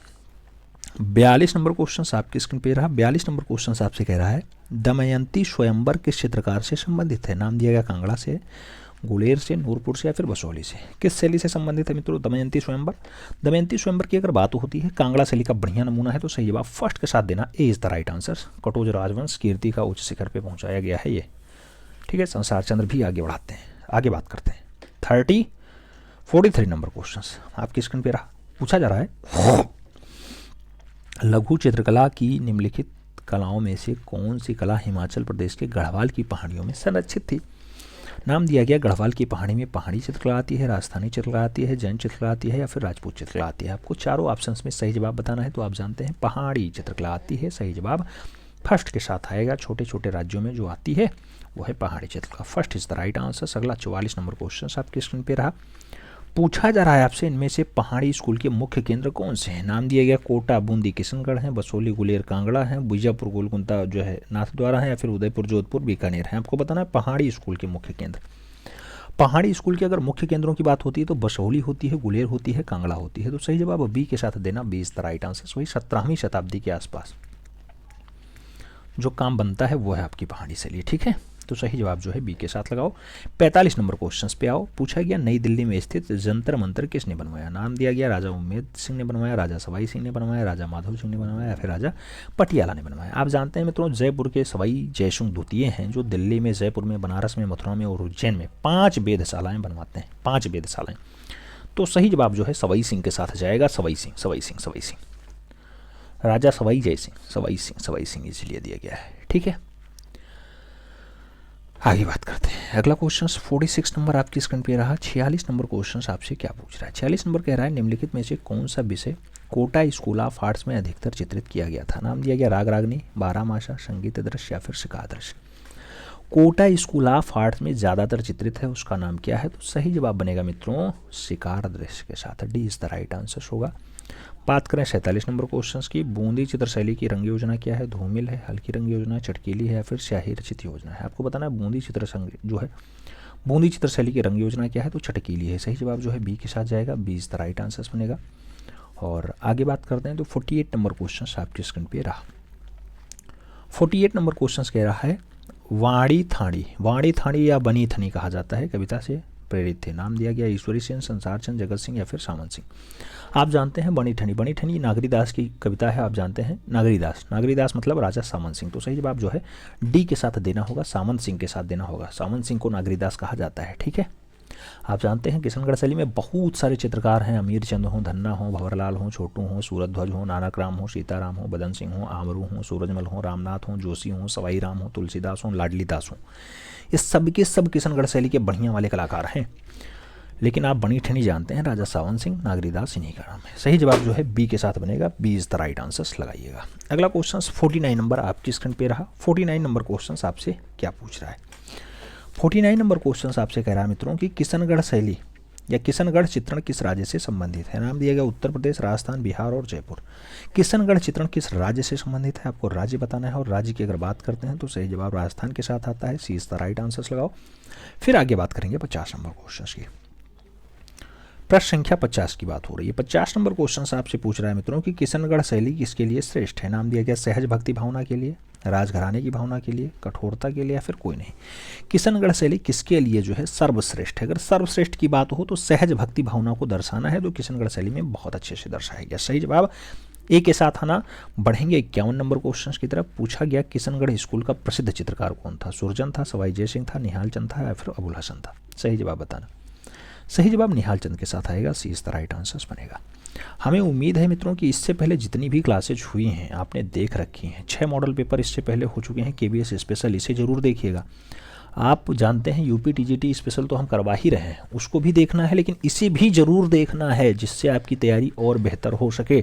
42 नंबर क्वेश्चन आपकी स्क्रीन पे रहा। 42 नंबर क्वेश्चन आपसे कह रहा है दमयंती स्वयंवर किस चित्रकार से संबंधित है? नाम दिया गया कांगड़ा से, गुलेर से, नूरपुर से या फिर बसोली से। किस शैली से संबंधित है मित्रों दमयंती स्वयंवर? दमयंती स्वयंवर की अगर बात होती है कांगड़ा शैली का बढ़िया नमूना है, तो सही जवाब फर्स्ट के साथ देना, ए इज द राइट आंसर। कटोज राजवंश कीर्ति का उच्च शिखर पे पहुंचाया गया है ये, ठीक है। संसार चंद्र भी आगे बढ़ाते हैं, आगे बात करते हैं। 43 नंबर क्वेश्चन आपकी स्क्रीन पे रहा। पूछा जा रहा है लघु चित्रकला की निम्नलिखित कलाओं में से कौन सी कला हिमाचल प्रदेश के गढ़वाल की पहाड़ियों में संरक्षित थी? नाम दिया गया गढ़वाल की पहाड़ी में पहाड़ी चित्रकला आती है, राजस्थानी चित्रकला आती है, जैन चित्रकला आती है या फिर राजपूत चित्रकला आती है। आपको चारों ऑप्शंस में सही जवाब बताना है। तो आप जानते हैं पहाड़ी चित्रकला आती है, सही जवाब फर्स्ट के साथ आएगा। छोटे छोटे राज्यों में जो आती है वो है पहाड़ी चित्रकला, first is the right answer. अगला 44 नंबर क्वेश्चन आपकी स्क्रीन पे रहा। पूछा जा रहा है आपसे इनमें से पहाड़ी स्कूल के मुख्य केंद्र कौन से हैं? नाम दिया गया कोटा बूंदी किशनगढ़ है, बसोली गुलेर कांगड़ा है, बीजापुर गोलकुंता जो है नाथद्वारा है या फिर उदयपुर जोधपुर बीकानेर है। आपको बताना है पहाड़ी स्कूल के मुख्य केंद्र। पहाड़ी स्कूल के अगर मुख्य केंद्रों की बात होती है तो बसोली होती है, गुलेर होती है, कांगड़ा होती है। तो सही जवाब बी के साथ देना, 20 द राइट आंसर। वही 17वीं शताब्दी के आसपास जो काम बनता है वो है आपकी पहाड़ी शैली, ठीक है। तो सही जवाब जो है बी के साथ लगाओ। 45 नंबर क्वेश्चन पे आओ। पूछा गया नई दिल्ली में स्थित जंतर मंतर किसने बनवाया? नाम दिया गया राजा उम्मेद सिंह ने बनवाया, राजा सवाई सिंह ने बनवाया, राजा माधव सिंह ने बनवाया या फिर राजा पटियाला ने बनवाया। आप जानते हैं मित्रों जयपुर के सवाई जयसिंह द्वितीय हैं जो दिल्ली में, जयपुर में, बनारस में, मथुरा में और उज्जैन में 5 वेधशालाएं बनवाते हैं, 5 वेधशालाएं। तो सही जवाब जो है सवाई सिंह के साथ जाएगा, सवाई सिंह, सवाई सिंह, सवाई सिंह, राजा सवाई जय सिंह, सवाई सिंह, सवाई सिंह इसलिए दिया गया है, ठीक है। आगे बात करते हैं। अगला क्वेश्चन 46 नंबर आपकी स्क्रीन पे रहा। 46 नंबर क्वेश्चन आपसे क्या पूछ रहा है? 46 नंबर कह रहा है निम्नलिखित में से कौन सा विषय कोटा स्कूल ऑफ आर्ट्स में अधिकतर चित्रित किया गया था? नाम दिया गया राग रागनी, बारहमासा, संगीत दृश्य या फिर शिकार दृश्य। कोटा स्कूल ऑफ आर्ट्स में ज़्यादातर चित्रित है, उसका नाम क्या है? तो सही जवाब बनेगा मित्रों शिकार दृश्य के साथ, D is the right answer होगा। बात करें 47 नंबर क्वेश्चन की। बूंदी चित्र शैली की रंग योजना क्या है? धूमिल है, हल्की रंग योजना, चटकीली है या फिर स्याही रचित योजना है। आपको बताना है बूंदी चित्र जो है बूंदी चित्र शैली की रंग योजना क्या है? तो चटकीली है। सही जवाब जो है बी के साथ जाएगा, B is the right answer बनेगा। और आगे बात करते हैं तो 48 नंबर क्वेश्चन आपकी स्क्रीन पे रहा। 48 नंबर क्वेश्चन कह रहा है वाणी थाणी, वाणी थाणी या बनी थनी कहा जाता है, कविता से प्रेरित थे। नाम दिया गया ईश्वरी सेन, संसार चंद, जगत सिंह या फिर सामंत सिंह। आप जानते हैं बनी ठनी, बनी ठनी नागरीदास की कविता है। आप जानते हैं नागरीदास, नागरीदास मतलब राजा सामंत सिंह। तो सही जवाब जो है डी के साथ देना होगा, सामंत सिंह के साथ देना होगा। सामंत सिंह को नागरीदास कहा जाता है, ठीक है। आप जानते हैं किशनगढ़ शैली में बहुत सारे चित्रकार हैं, अमीर चंद हो, धन्ना हो, भंवरलाल हो, छोटू हो, सूरध्वज हो, नानकराम हो, सीताराम हो, बदन सिंह हो, आमरू हो, सूरजमल हो, रामनाथ हो, जोशी हो, सवाई राम हो, तुलसीदास हो, लाडली दास हो। ये सब के सब किशनगढ़ शैली के बढ़िया वाले कलाकार हैं। लेकिन आप बनी ठनी जानते हैं राजा सावन सिंह, नागरीदास इन्हीं का नाम है। सही जवाब जो है बी के साथ बनेगा, B is the right answer लगाइएगा। अगला क्वेश्चन 49 नंबर आपकी स्क्रीन पे रहा। 49 नंबर क्वेश्चन आपसे क्या पूछ रहा है? 49 नंबर क्वेश्चन आपसे कह रहा है मित्रों कि किशनगढ़ शैली या किशनगढ़ चित्रण किस राज्य से संबंधित है? नाम दिया गया उत्तर प्रदेश, राजस्थान, बिहार और जयपुर। किशनगढ़ चित्रण किस राज्य से संबंधित है? आपको राज्य बताना है और राज्य की अगर बात करते हैं तो सही जवाब राजस्थान के साथ आता है, C is the right answer लगाओ। फिर आगे बात करेंगे 50 नंबर क्वेश्चन की। प्रश्न संख्या 50 की बात हो रही है। 50 नंबर क्वेश्चन आपसे पूछ रहा है मित्रों कि किशनगढ़ शैली किसके लिए श्रेष्ठ है? नाम दिया गया सहज भक्ति भावना के लिए, राजघराने की भावना के लिए, कठोरता के लिए, या फिर कोई नहीं। किशनगढ़ शैली किसके लिए जो है सर्वश्रेष्ठ है? अगर सर्वश्रेष्ठ की बात हो तो सहज भक्ति भावना को दर्शाना है, तो किशनगढ़ शैली में बहुत अच्छे से दर्शाया गया। सही जवाब ए के साथ आना। बढ़ेंगे 51 नंबर क्वेश्चन की तरफ। पूछा गया किशनगढ़ स्कूल का प्रसिद्ध चित्रकार कौन था? सुरजन था, सवाई जय सिंह था, निहाल चंद था, या फिर अबुल हसन था? सही जवाब बताना। सही जवाब निहाल चंद के साथ आएगा, सी इज द राइट आंसर बनेगा। हमें उम्मीद है मित्रों कि इससे पहले जितनी भी क्लासेज हुई हैं आपने देख रखी हैं। 6 मॉडल पेपर इससे पहले हो चुके हैं केबीएस स्पेशल, इसे ज़रूर देखिएगा। आप जानते हैं यूपी टीजीटी स्पेशल तो हम करवा ही रहे हैं, उसको भी देखना है, लेकिन इसे भी ज़रूर देखना है जिससे आपकी तैयारी और बेहतर हो सके।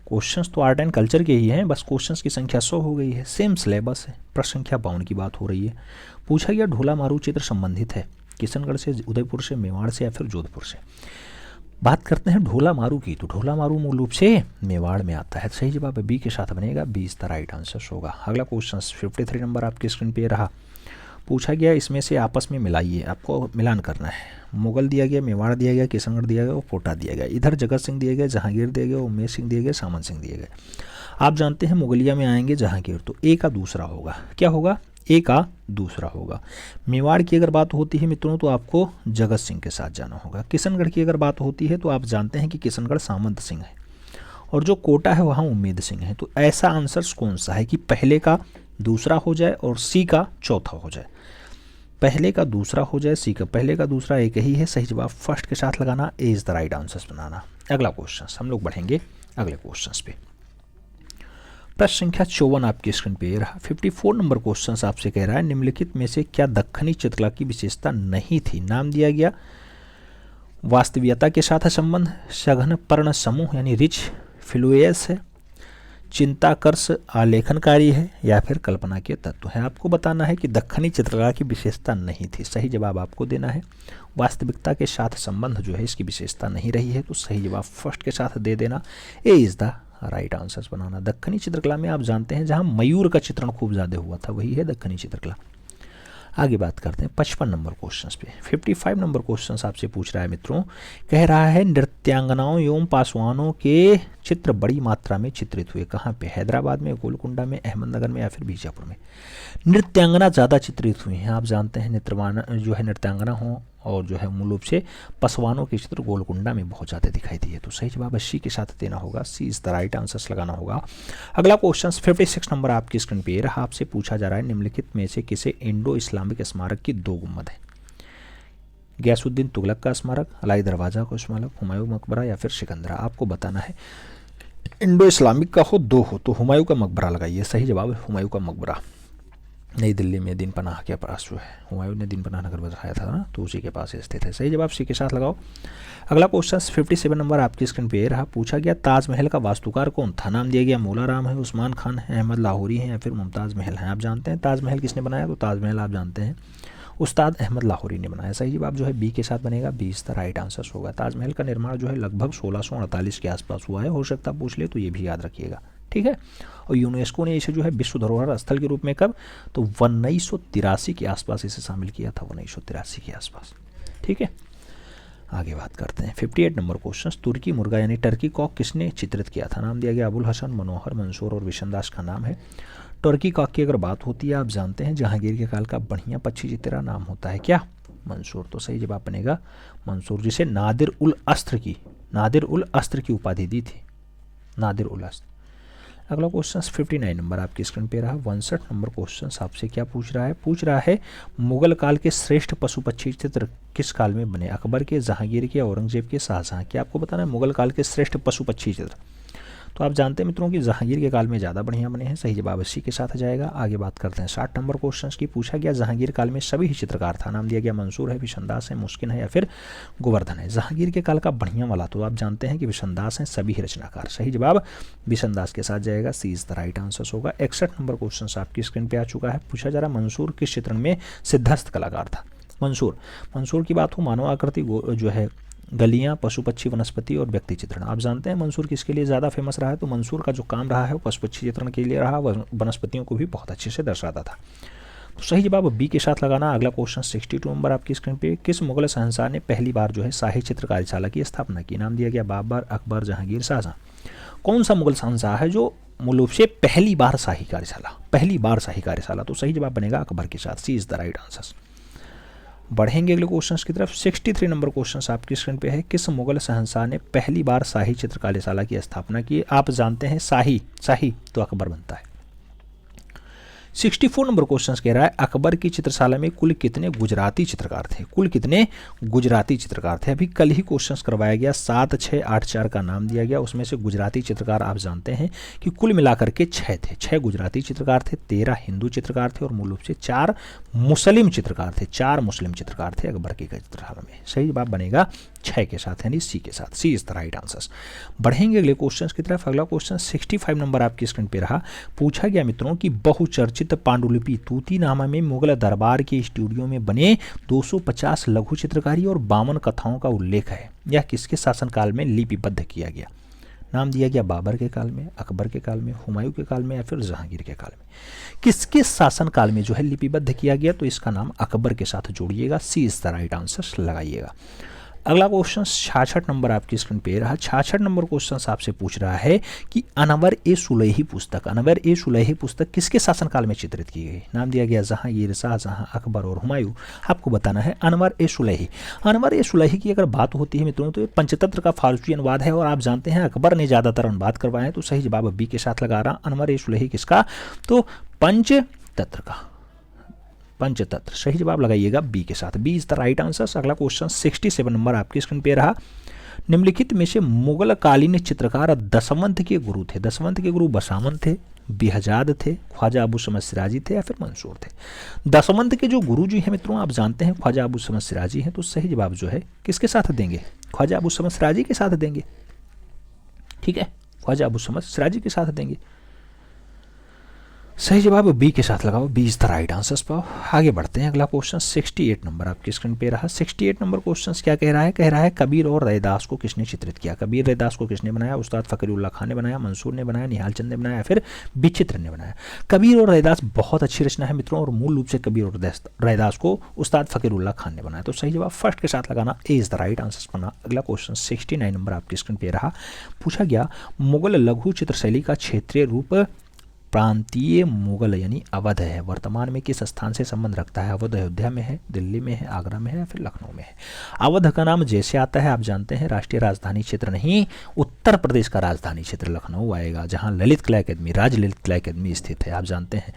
क्वेश्चंस तो आर्ट एंड कल्चर के ही हैं, बस क्वेश्चंस की संख्या 100 हो गई है, सेम सिलेबस है। प्रश्न संख्या 52 की बात हो रही है। पूछा गया ढोला मारू चित्र संबंधित है किशनगढ़ से, उदयपुर से, मेवाड़ से, या फिर जोधपुर से? बात करते हैं ढोला मारू की, तो ढोला मारू मूल रूप से मेवाड़ में आता है। सही जवाब बी के साथ बनेगा, B is the right answer होगा। अगला क्वेश्चन 53 नंबर आपकी स्क्रीन पे रहा। पूछा गया इसमें से आपस में मिलाइए, आपको मिलान करना है। मुगल दिया गया, मेवाड़ दिया गया, किशनगढ़ दिया गया और कोटा दिया गया। इधर जगत सिंह दिए गए, जहांगीर दिए गए, उमेश सिंह दिए गए, सामंत सिंह दिए गए। आप जानते हैं मुगलिया में आएंगे जहांगीर, तो ए का दूसरा होगा। क्या होगा? ए का दूसरा होगा। मेवाड़ की अगर बात होती है मित्रों तो आपको जगत सिंह के साथ जाना होगा। किशनगढ़ की अगर बात होती है तो आप जानते हैं कि किशनगढ़ सामंत सिंह है, और जो कोटा है वहाँ उम्मेद सिंह है। तो ऐसा आंसर कौन सा है कि पहले का दूसरा हो जाए और सी का चौथा हो जाए? पहले का दूसरा हो जाए, सी का पहले का दूसरा, एक ही है। सही जवाब फर्स्ट के साथ लगाना, ए इज द राइट आंसर बनाना। अगला क्वेश्चन हम लोग बढ़ेंगे अगले क्वेश्चन पे। प्रश्न संख्या 54 आपकी स्क्रीन पे रहा। 54 नंबर क्वेश्चन आपसे कह रहा है निम्नलिखित में से क्या दक्खनी चित्रकला की विशेषता नहीं थी? नाम दिया गया वास्तविकता के साथ है संबंध, सघन पर्ण समूह यानी रिच फ्लुएस है, चिंताकर्ष आलेखनकारी है, या फिर कल्पना के तत्व है। आपको बताना है कि दक्खनी चित्रकला की विशेषता नहीं थी। सही जवाब आपको देना है वास्तविकता के साथ संबंध जो है इसकी विशेषता नहीं रही है, तो सही जवाब फर्स्ट के साथ दे देना, ए इज द राइट आंसर बनाना। दक्खनी चित्रकला में आप जानते हैं जहां मयूर का चित्रण खूब ज्यादा हुआ था वही है दक्खनी चित्रकला। आगे बात करते हैं 55 नंबर क्वेश्चन पे। 55 नंबर क्वेश्चन आपसे पूछ रहा है मित्रों, कह रहा है नृत्यांगनाओं एवं पासवानों के चित्र बड़ी मात्रा में चित्रित हुए। कहाँ पे? हैदराबाद में, गोलकुंडा में, अहमदनगर में, या फिर बीजापुर में? नृत्यांगना ज़्यादा चित्रित हुई हैं। आप जानते हैं नृत्यवान जो है नृत्यांगना हो और जो है मूल रूप से पसवानों के चित्र गोलकुंडा में बहुत ज़्यादा दिखाई दिए। तो सही जवाब सी के साथ देना होगा, C is the right answer लगाना होगा। अगला क्वेश्चन 56 नंबर आपकी स्क्रीन पे रहा। आपसे पूछा जा रहा है निम्नलिखित में से किसे इंडो इस्लामिक स्मारक की 2 गुम्बद है? गयासुद्दीन तुगलक का स्मारक, अलाई दरवाजा का स्मारक, हुमायूं मकबरा, या फिर सिकंदरा? आपको बताना है इंडो इस्लामिक का हो 2 हो तो हुमायूं का मकबरा लगाइए। सही जवाब है हुमायूं का मकबरा, नई दिल्ली में दिन पनाह के पास जो है हुमायूं ने दिन पनाह नगर बसाया था ना, तो उसी के पास स्थित है। सही जवाब सी के साथ लगाओ। अगला क्वेश्चन 57 नंबर आपकी स्क्रीन पे रहा। पूछा गया ताजमहल का वास्तुकार कौन था? नाम दिया गया मौला राम है, उस्मान खान है, अहमद लाहौरी है, या फिर मुमताज़ महल है? आप जानते हैं ताजमहल किसने बनाया? तो ताजमहल आप जानते हैं उस्ताद अहमद लाहौरी ने बनाया। सही जवाब जो है बी के साथ बनेगा, B is the right answer होगा। ताजमहल का निर्माण जो है लगभग 1648 के आसपास हुआ है, हो सकता पूछ ले तो ये भी याद रखिएगा, ठीक है। और यूनेस्को ने इसे जो है विश्व धरोहर स्थल के रूप में कब? तो 1983 के आसपास इसे शामिल किया था, 1983 के आसपास, ठीक है। आगे बात करते हैं 58 नंबर क्वेश्चन। तुर्की मुर्गा यानी टर्की कॉक किसने चित्रित किया था? नाम दिया गया अबुल हसन, मनोहर, मंसूर और विशनदास का नाम है। टर्की कॉक की अगर बात होती है आप जानते हैं जहांगीर के काल का बढ़िया पक्षी चित्रा नाम होता है क्या? मंसूर। तो सही जवाब बनेगा मंसूर, जिसे नादिर उल अस्त्र की उपाधि दी थी, नादिर उल अस्त्र। अगला क्वेश्चन 59 नंबर आपकी स्क्रीन पे रहा। 62 नंबर क्वेश्चन आपसे क्या पूछ रहा है? पूछ रहा है मुगल काल के श्रेष्ठ पशु पक्षी चित्र किस काल में बने? अकबर के, जहांगीर के, औरंगजेब के, शाहजहां के? आपको बताना है मुगल काल के श्रेष्ठ पशु पक्षी चित्र। तो आप जानते हैं मित्रों कि जहांगीर के काल में ज़्यादा बढ़िया बने हैं। सही जवाब इसी के साथ जाएगा। आगे बात करते हैं 60 नंबर क्वेश्चन की। पूछा गया जहांगीर काल में सभी ही चित्रकार था। नाम दिया गया मंसूर है, विशनदास है, मुस्किन है, या फिर गोवर्धन है? जहांगीर के काल का बढ़िया वाला तो आप जानते हैं कि विशनदास हैं सभी ही रचनाकार। सही जवाब विशनदास के साथ जाएगा, सी इज द राइट आंसर होगा। 61 नंबर क्वेश्चन आपकी स्क्रीन पर आ चुका है। पूछा जा रहा मंसूर किस चित्रण में सिद्धस्थ कलाकार था? मंसूर की बात हो मानव आकृति जो है, गलियां, पशु पक्षी, वनस्पति और व्यक्ति चित्रण। आप जानते हैं मंसूर किसके लिए ज़्यादा फेमस रहा है? तो मंसूर का जो काम रहा है वो पशु पक्षी चित्रण के लिए रहा, वनस्पतियों को भी बहुत अच्छे से दर्शाता था। तो सही जवाब बी के साथ लगाना। अगला क्वेश्चन 62 नंबर आपकी स्क्रीन पे। किस मुगल शहंशाह ने पहली बार जो है शाही चित्र कार्यशाला की स्थापना की? नाम दिया गया बाबर, अकबर, जहांगीर, शाहजहां। कौन सा मुगल शहंशाह है जो मूल रूप से पहली बार शाही कार्यशाला, पहली बार शाही कार्यशाला, तो सही जवाब बनेगा अकबर के साथ, सी इज द राइट आंसर। बढ़ेंगे अगले क्वेश्चंस की तरफ। 63 नंबर क्वेश्चंस आपकी स्क्रीन पे है। किस मुगल शहंशाह ने पहली बार शाही चित्र कार्यशाला की स्थापना की? आप जानते हैं शाही, शाही तो अकबर बनता है। 64 नंबर क्वेश्चन कह रहा है अकबर की चित्रशाला में कुल कितने गुजराती चित्रकार थे? कुल कितने गुजराती चित्रकार थे? अभी कल ही क्वेश्चंस करवाया गया, 7, 6, 8, 4 का नाम दिया गया, उसमें से गुजराती चित्रकार आप जानते हैं कि कुल मिलाकर के 6 थे। 6 गुजराती चित्रकार थे, 13 हिंदू चित्रकार थे और मूल रूप से 4 मुस्लिम चित्रकार थे। 4 मुस्लिम चित्रकार थे अकबर की चित्रशाला में। सही जवाब बनेगा 6 के साथ, यानी सी के साथ, सी इज द राइट आंसर। बढ़ेंगे अगले क्वेश्चन की तरफ। अगला क्वेश्चन 65 नंबर आपकी स्क्रीन पे रहा। पूछा गया मित्रों कि बहुचर्चित पांडुलिपि तूतीनामा में मुगल दरबार के स्टूडियो में बने 250 लघु चित्रकारी और 52 कथाओं का उल्लेख है। यह किसके शासनकाल में लिपिबद्ध किया गया? नाम दिया गया बाबर के काल में, अकबर के काल में, हुमायूं के काल में या फिर जहांगीर के काल में। किसके शासनकाल में जो है लिपिबद्ध किया गया? तो इसका नाम अकबर के साथ जोड़िएगा, सी इज द राइट आंसर लगाइएगा। अगला क्वेश्चन 66 नंबर आपकी स्क्रीन पे रहा। 66 नंबर क्वेश्चन आपसे पूछ रहा है कि अनवर ए सुलैही पुस्तक, अनवर ए सुलैही पुस्तक किसके शासनकाल में चित्रित की गई? नाम दिया गया जहांगीर, शाहजहां, अकबर और हुमायूं। आपको बताना है अनवर ए सुलैही। अनवर ए सुलैही की अगर बात होती है मित्रों तो ये पंचतंत्र का फारसी अनुवाद है और आप जानते हैं अकबर ने ज़्यादातर अनुवाद करवाए हैं, तो सही जवाब बी के साथ लगा रहा। अनवर ए सुलैही किसका? तो पंचतंत्र का, पंचतंत्र। सही जवाब लगाइएगा बी के साथ, B is the right answer. अगला क्वेश्चन 67 नंबर आपकी स्क्रीन पे रहा। निम्नलिखित में से मुगल कालीन चित्रकार दसवंत के गुरु थे? दसवंत के गुरु बसामन थे, बिहजाद थे, ख्वाजा अबू समद सिराजी थे या फिर मंसूर थे? दसवंत के जो गुरु जी हैं मित्रों आप जानते हैं ख्वाजा अबू समद सिराजी हैं, तो सही जवाब जो है किसके साथ देंगे? ख्वाजा अबू समद सिराजी के साथ देंगे। ठीक है, ख्वाजा अबू समद सिराजी के साथ देंगे। सही जवाब बी के साथ लगाओ, B is the right answer पाओ। आगे बढ़ते हैं। अगला क्वेश्चन 68 नंबर आपकी स्क्रीन पे रहा। 68 नंबर क्वेश्चन क्या कह रहा है? कह रहा है कबीर और रैदास को किसने चित्रित किया? कबीर रैदास को किसने बनाया? उस्ताद फकीरुल्लाह खान ने बनाया, मंसूर ने बनाया, निहाल चंद ने बनाया, फिर विचित्र ने बनाया। कबीर और रैदास बहुत अच्छी रचना है मित्रों और मूल रूप से कबीर और रैदास को उस्ताद फकीरुल्लाह खान ने बनाया, तो सही जवाब फर्स्ट के साथ लगाना, ए इज द राइट आंसर बना। अगला क्वेश्चन 69 नंबर आपकी स्क्रीन पे रहा। पूछा गया मुगल लघु चित्रशैली का क्षेत्रीय रूप प्रांतीय मुगल यानी अवध है, वर्तमान में किस स्थान से संबंध रखता है? अवध अयोध्या में है, दिल्ली में है, आगरा में है या फिर लखनऊ में है? अवध का नाम जैसे आता है आप जानते हैं राष्ट्रीय राजधानी क्षेत्र नहीं, उत्तर प्रदेश का राजधानी क्षेत्र लखनऊ आएगा, जहां ललित कला अकेदमी, राज ललित कला अकेदमी स्थित है, आप जानते हैं।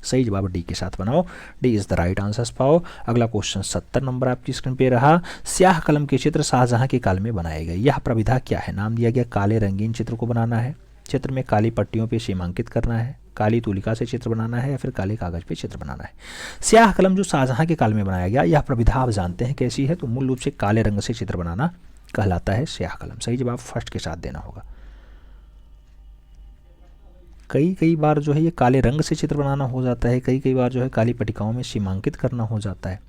सही जवाब डी के साथ बनाओ, D is the right answer पाओ। अगला क्वेश्चन 70 नंबर आपकी स्क्रीन पे रहा। स्याह कलम के चित्र शाहजहां के काल में बनाए गए, यह प्रविधा क्या है? नाम दिया गया काले रंगीन चित्र को बनाना है, चित्र में काली पट्टियों पे सीमांकित करना है, काली तुलिका से चित्र बनाना है या फिर काले कागज पे चित्र बनाना है। स्याह कलम जो शाहजहां के काल में बनाया गया, यह प्रविधा आप जानते हैं कैसी है? तो मूल रूप से काले रंग से चित्र बनाना कहलाता है स्याह कलम। सही जवाब फर्स्ट के साथ देना होगा। कई बार जो है ये काले रंग से चित्र बनाना हो जाता है, कई बार जो है काली पट्टिकाओं में सीमांकित करना हो जाता है।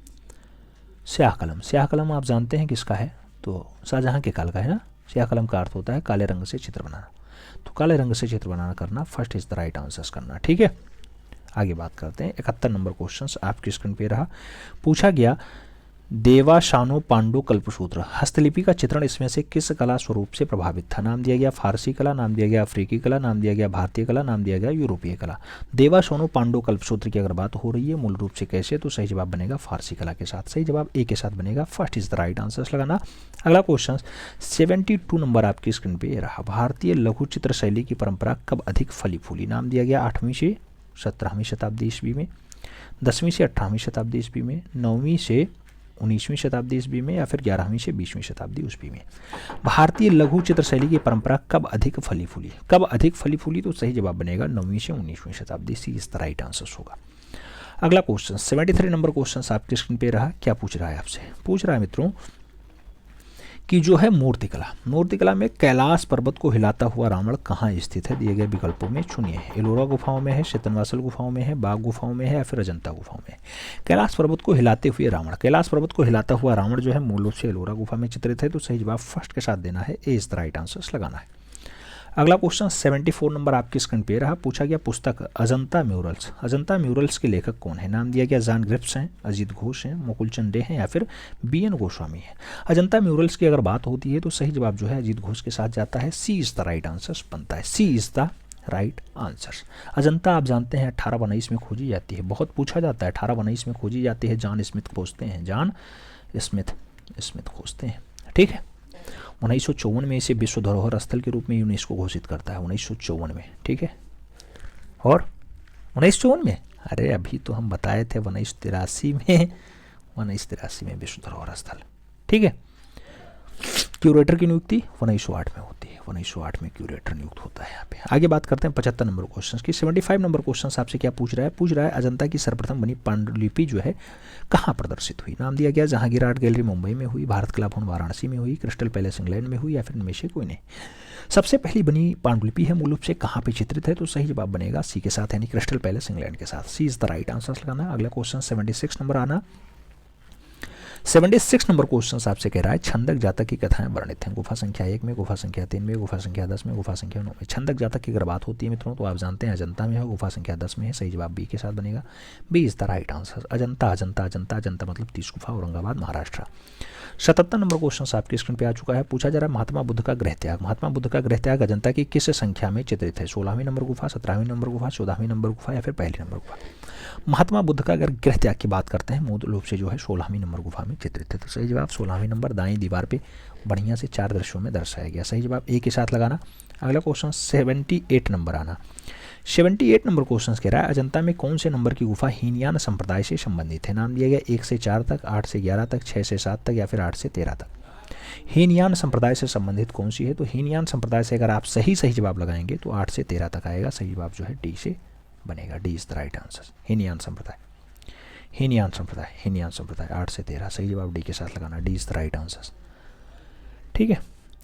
स्याह कलम, स्याह कलम आप जानते हैं किसका है? तो शाहजहां के काल का है ना। स्याह कलम का अर्थ होता है काले रंग से चित्र बनाना, तो काले रंग से चित्र बनाना करना, first is the right answer करना। ठीक है, आगे बात करते हैं। 71 नंबर क्वेश्चन आपकी स्क्रीन पे रहा। पूछा गया देवाशानो पांडु कल्पसूत्र हस्तलिपि का चित्रण इसमें से किस कला स्वरूप से प्रभावित था? नाम दिया गया फारसी कला, नाम दिया गया अफ्रीकी कला, नाम दिया गया भारतीय कला, नाम दिया गया यूरोपीय कला। देवाशानो पांडु कल्पसूत्र की अगर बात हो रही है मूल रूप से कैसे, तो सही जवाब बनेगा फारसी कला के साथ। सही जवाब ए के साथ बनेगा, first is the right answer लगाना। अगला क्वेश्चन 72 नंबर आपकी स्क्रीन पे रहा। भारतीय लघु चित्र शैली की परंपरा कब अधिक फली फूली? नाम दिया गया 8वीं से 17वीं शताब्दी ईस्वी में, 10वीं से 18वीं शताब्दी ईस्वी में, 9वीं से 19वीं शताब्दी ईस्वी में या फिर 11वीं से 20वीं शताब्दी ईस्वी में। भारतीय लघु चित्र शैली की परंपरा कब अधिक फली फूली? कब अधिक फली फूली? तो सही जवाब बनेगा 9वीं से 19वीं शताब्दी, सी इज द राइट आंसर होगा। अगला क्वेश्चन 73 नंबर क्वेश्चन आपकी स्क्रीन पे रहा। क्या पूछ रहा है आपसे? पूछ रहा है मित्रों कि जो है मूर्तिकला, मूर्तिकला में कैलाश पर्वत को हिलाता हुआ रावण कहाँ स्थित है? दिए गए विकल्पों में चुनिए। एलोरा गुफाओं में है, शेतनवासल गुफाओं में है, बाघ गुफाओं में है या फिर अजंता गुफाओं में है? कैलाश पर्वत को हिलाते हुए रावण, कैलाश पर्वत को हिलाता हुआ रावण जो है मूल रूप से एलोरा गुफा में चित्रित है, तो सही जवाब फर्स्ट के साथ देना है, ए इज द राइट आंसर लगाना है। अगला क्वेश्चन 74 नंबर आपकी स्क्रीन पे रहा। पूछा गया पुस्तक अजंता म्यूरल्स, अजंता म्यूरल्स के लेखक कौन है? नाम दिया गया जॉन ग्रिफ्स हैं, अजीत घोष हैं, मुकुलचंद डे हैं या फिर बी.एन. गोस्वामी है। अजंता म्यूरल्स की अगर बात होती है तो सही जवाब जो है अजीत घोष के साथ जाता है, C is the right answer बनता है, C is the right answers. Ajanta आप जानते हैं 1819 में खोजी जाती है, बहुत पूछा जाता है, 1819 में खोजी जाती है, जॉन स्मिथ खोजते हैं, जॉन स्मिथ खोजते हैं। ठीक है, 1954 में इसे विश्व धरोहर स्थल के रूप में यूनेस्को घोषित करता है, 1954 में। ठीक है, और 1954 में, अरे अभी तो हम बताए थे 1983 में, 1983 में विश्व धरोहर स्थल। ठीक है, क्यूरेटर की नियुक्ति 1908 में होती है, 1908 में क्यूरेटर नियुक्त होता है यहाँ पे। आगे बात करते हैं 75 नंबर क्वेश्चन की। 75 नंबर क्वेश्चन आपसे क्या पूछ रहा है? पूछ रहा है अजंता की सर्वप्रथम बनी पांडुलिपि जो है कहाँ प्रदर्शित हुई? नाम दिया गया जहांगीर आर्ट गैलरी मुंबई में हुई, भारत कला भवन वाराणसी में हुई, क्रिस्टल पैलेस इंग्लैंड में हुई, या फिर इनमें से कोई नहीं। सबसे पहली बनी पांडुलिपि है मूल रूप से कहाँ पे चित्रित है? तो सही जवाब बनेगा सी के साथ, यानी क्रिस्टल पैलेस इंग्लैंड के साथ। सी इज द राइट आंसर लगाना। अगला क्वेश्चन 76 नंबर आना। 76 नंबर क्वेश्चन आपसे कह रहा है छंदक जातक की कथाएं वर्णित हैं। गुफा संख्या 1 में, गुफा संख्या 3 में, गुफा संख्या 10 में, गुफा संख्या 9 में। छंदक जातक की अगर बात होती है मित्रों तो आप जानते हैं अजंता में है, गुफा संख्या 10 में है। सही जवाब बी के साथ बनेगा, B is the right answer. Ajanta Ajanta Ajanta Ajanta मतलब 30 गुफा, औरंगाबाद महाराष्ट्र। 77 नंबर क्वेश्चन आपकी स्क्रीन पे आ चुका है। पूछा जा रहा है महात्मा बुद्ध का गृह त्याग। महात्मा बुद्ध का गृह त्याग अजंता की किस संख्या में चित्रित है? 16वीं नंबर गुफा, 17वीं नंबर गुफा, 14वीं नंबर गुफा, या फिर पहली नंबर गुफा? महात्मा बुद्ध का अगर गृह त्याग की बात करते हैं मूल रूप से जो है 16वीं नंबर गुफा में चित्रित है। तो सही जवाब 16वीं नंबर, दाईं दीवार पे बढ़िया से 4 दृश्यों में दर्शाया गया। सही जवाब ए के साथ लगाना। अगला क्वेश्चन 78 नंबर आना। 78 नंबर क्वेश्चन कह रहा है अजंता में कौन से नंबर की गुफा हीनयान संप्रदाय से संबंधित है? नाम दिया गया 1 से 4 तक, 8 से 11 तक, 6 से 7 तक, या फिर 8 से 13 तक। हीनयान संप्रदाय से संबंधित कौन सी है? तो हीनयान संप्रदाय से अगर आप सही जवाब लगाएंगे तो 8 से 13 तक आएगा। सही जवाब जो है डी से बनेगा, D is the right answer. Hinayana संप्रदाय, हीनयान संप्रदाय, हीनयान संप्रदाय 8 से 13। सही जवाब डी के साथ लगाना, D is the right answer. ठीक है,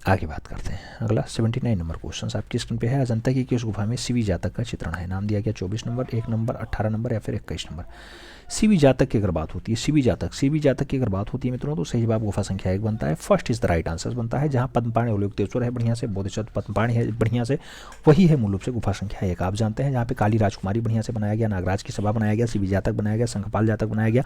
आगे बात करते हैं। अगला 79 नंबर क्वेश्चन आपकी स्क्रीन पे है। अजंता की किस गुफा में शिवी जातक का चित्रण है? नाम दिया गया 24 नंबर, 1 नंबर, 18 नंबर, या फिर 21 नंबर। शिवी जातक की अगर बात होती है, शिवी जातक की अगर बात होती है मित्रों तो सही जवाब गुफा संख्या 1 बनता है, first is the right answer बनता है। जहाँ पद्मपाणि अवलोकितेश्वर है बढ़िया से, बोधिसत्व पद्मपाणि है बढ़िया से, वही है मूल रूप से गुफा संख्या 1। आप जानते हैं जहाँ पे काली राजकुमारी बढ़िया से बनाया गया, नागराज की सभा बनाया गया, शिवी जातक बनाया गया, शंखपाल जातक बनाया गया,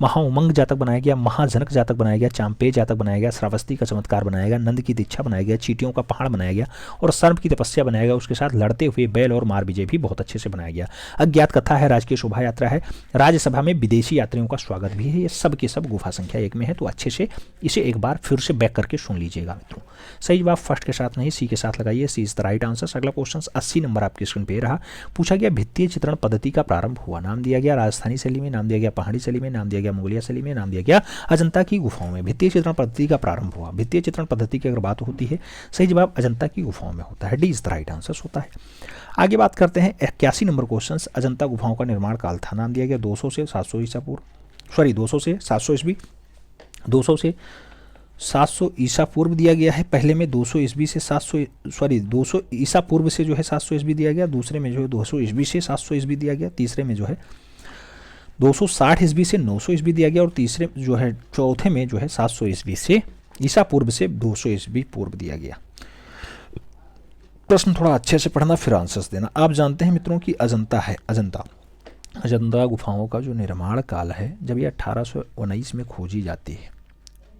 महाउमंग जातक बनाया गया, महाजनक जातक बनाया गया, चांपे जातक बनाया गया, श्रावस्ती का चमत्कार बनाया गया, नंद की दीक्षा बनाया गया, चीटियों का पहाड़ बनाया गया, और सर्प की तपस्या बनाया गया। उसके साथ लड़ते हुए बैल और मार विजय भी बहुत अच्छे से बनाया गया। अज्ञात कथा है, राजकीय शोभा यात्रा है, राज्यसभा में विदेशी यात्रियों का स्वागत भी है। ये सब के सब गुफा संख्या 1 में है। तो अच्छे से इसे एक बार फिर से बैक करके सुन लीजिएगा मित्रों। सही जवाब फर्स्ट के साथ नहीं, सी के साथ लगाइए, सी इज द राइट आंसर। अगला क्वेश्चन 80 नंबर आपकी स्क्रीन पे रहा। पूछा गया भित्तीय चित्रण पद्धति का प्रारंभ हुआ। नाम दिया गया राजस्थानी शैली में, नाम दिया गया पहाड़ी शैली में, नाम दिया गया मुगलिया शैली में, नाम दिया गया अजंता की गुफाओं में। भित्तीय चित्रण पद्धति का प्रारंभ हुआ, भित्तीय चित्रण पद्धति की अगर बात होती है सही जवाब अजंता की गुफाओं में होता है, D is the right answer होता है। आगे बात करते हैं 81 नंबर क्वेश्चन। अजंता गुफाओं का निर्माण काल था। नाम दिया गया 200 से 700 ईसा पूर्व, 200 से 700 ईस्वी, 200 से 700 ईसा पूर्व दिया गया है। पहले में 200 ईस्वी से 200 ईसा पूर्व से जो है 700 ईस्वी दिया गया। दूसरे में जो है 200 ईस्वी से 700 ईस्वी दिया गया। तीसरे में जो है 260 ईस्वी से 900 ईस्वी दिया गया। और तीसरे जो है चौथे में जो है 700 ईस्वी से ईसा पूर्व से 200 ईस्वी पूर्व दिया गया। प्रश्न थोड़ा अच्छे से पढ़ना फिर आंसर्स देना। आप जानते हैं मित्रों कि अजंता है, अजंता गुफाओं का जो निर्माण काल है जब ये 1819 में खोजी जाती है,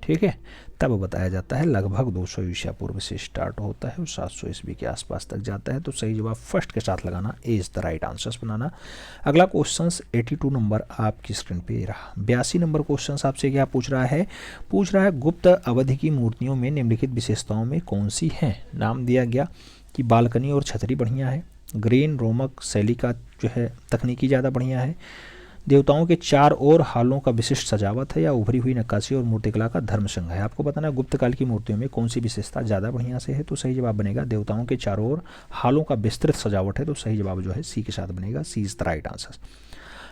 ठीक है, तब बताया जाता है लगभग 200 ईसा पूर्व से स्टार्ट होता है और 700 ईस्वी के आसपास तक जाता है। तो सही जवाब फर्स्ट के साथ लगाना, ए इज द राइट आंसर्स बनाना। अगला क्वेश्चन 82 नंबर आपकी स्क्रीन पे रहा। 82 नंबर क्वेश्चन आपसे क्या पूछ रहा है? पूछ रहा है गुप्त अवधि की मूर्तियों में निम्नलिखित विशेषताओं में कौन सी है? नाम दिया गया कि बालकनी और छतरी बढ़िया है, ग्रेन रोमक शैली का जो है तकनीकी ज़्यादा बढ़िया है, देवताओं के 4 ओर हालों का विशिष्ट सजावट है, या उभरी हुई नक्काशी और मूर्तिकला का धर्म संघ है। आपको बताना है गुप्त काल की मूर्तियों में कौन सी विशेषता ज़्यादा बढ़िया से है। तो सही जवाब बनेगा देवताओं के 4 ओर हालों का विस्तृत सजावट है। तो सही जवाब जो है सी के साथ बनेगा, सी इज द राइट आंसर।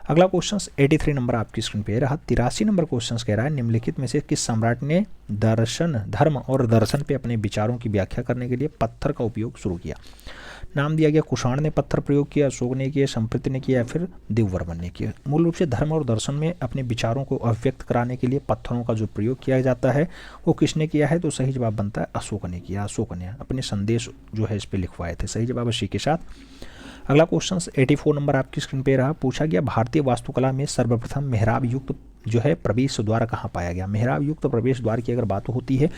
अगला क्वेश्चन 83 नंबर आपकी स्क्रीन पे रहा। 83 नंबर क्वेश्चन कह रहा है निम्नलिखित में से किस सम्राट ने धर्म और दर्शन पे अपने विचारों की व्याख्या करने के लिए पत्थर का उपयोग शुरू किया? नाम दिया गया कुषाण ने पत्थर प्रयोग किया, अशोक ने किया, संप्रीत ने किया, या फिर देववर्मन ने किया। मूल रूप से धर्म और दर्शन में अपने विचारों को अभिव्यक्त कराने के लिए पत्थरों का जो प्रयोग किया जाता है वो किसने किया है? तो सही जवाब बनता है अशोक ने किया। अशोक ने अपने संदेश जो है इस पर लिखवाए थे। सही जवाब है सी के साथ। अगला क्वेश्चन 84 नंबर आपकी स्क्रीन पे रहा, पूछा गया भारतीय वास्तुकला में सर्वप्रथम मेहराब युक्त जो है प्रवेश द्वार कहाँ पाया गया। मेहराब युक्त प्रवेश द्वार की अगर बात होती है,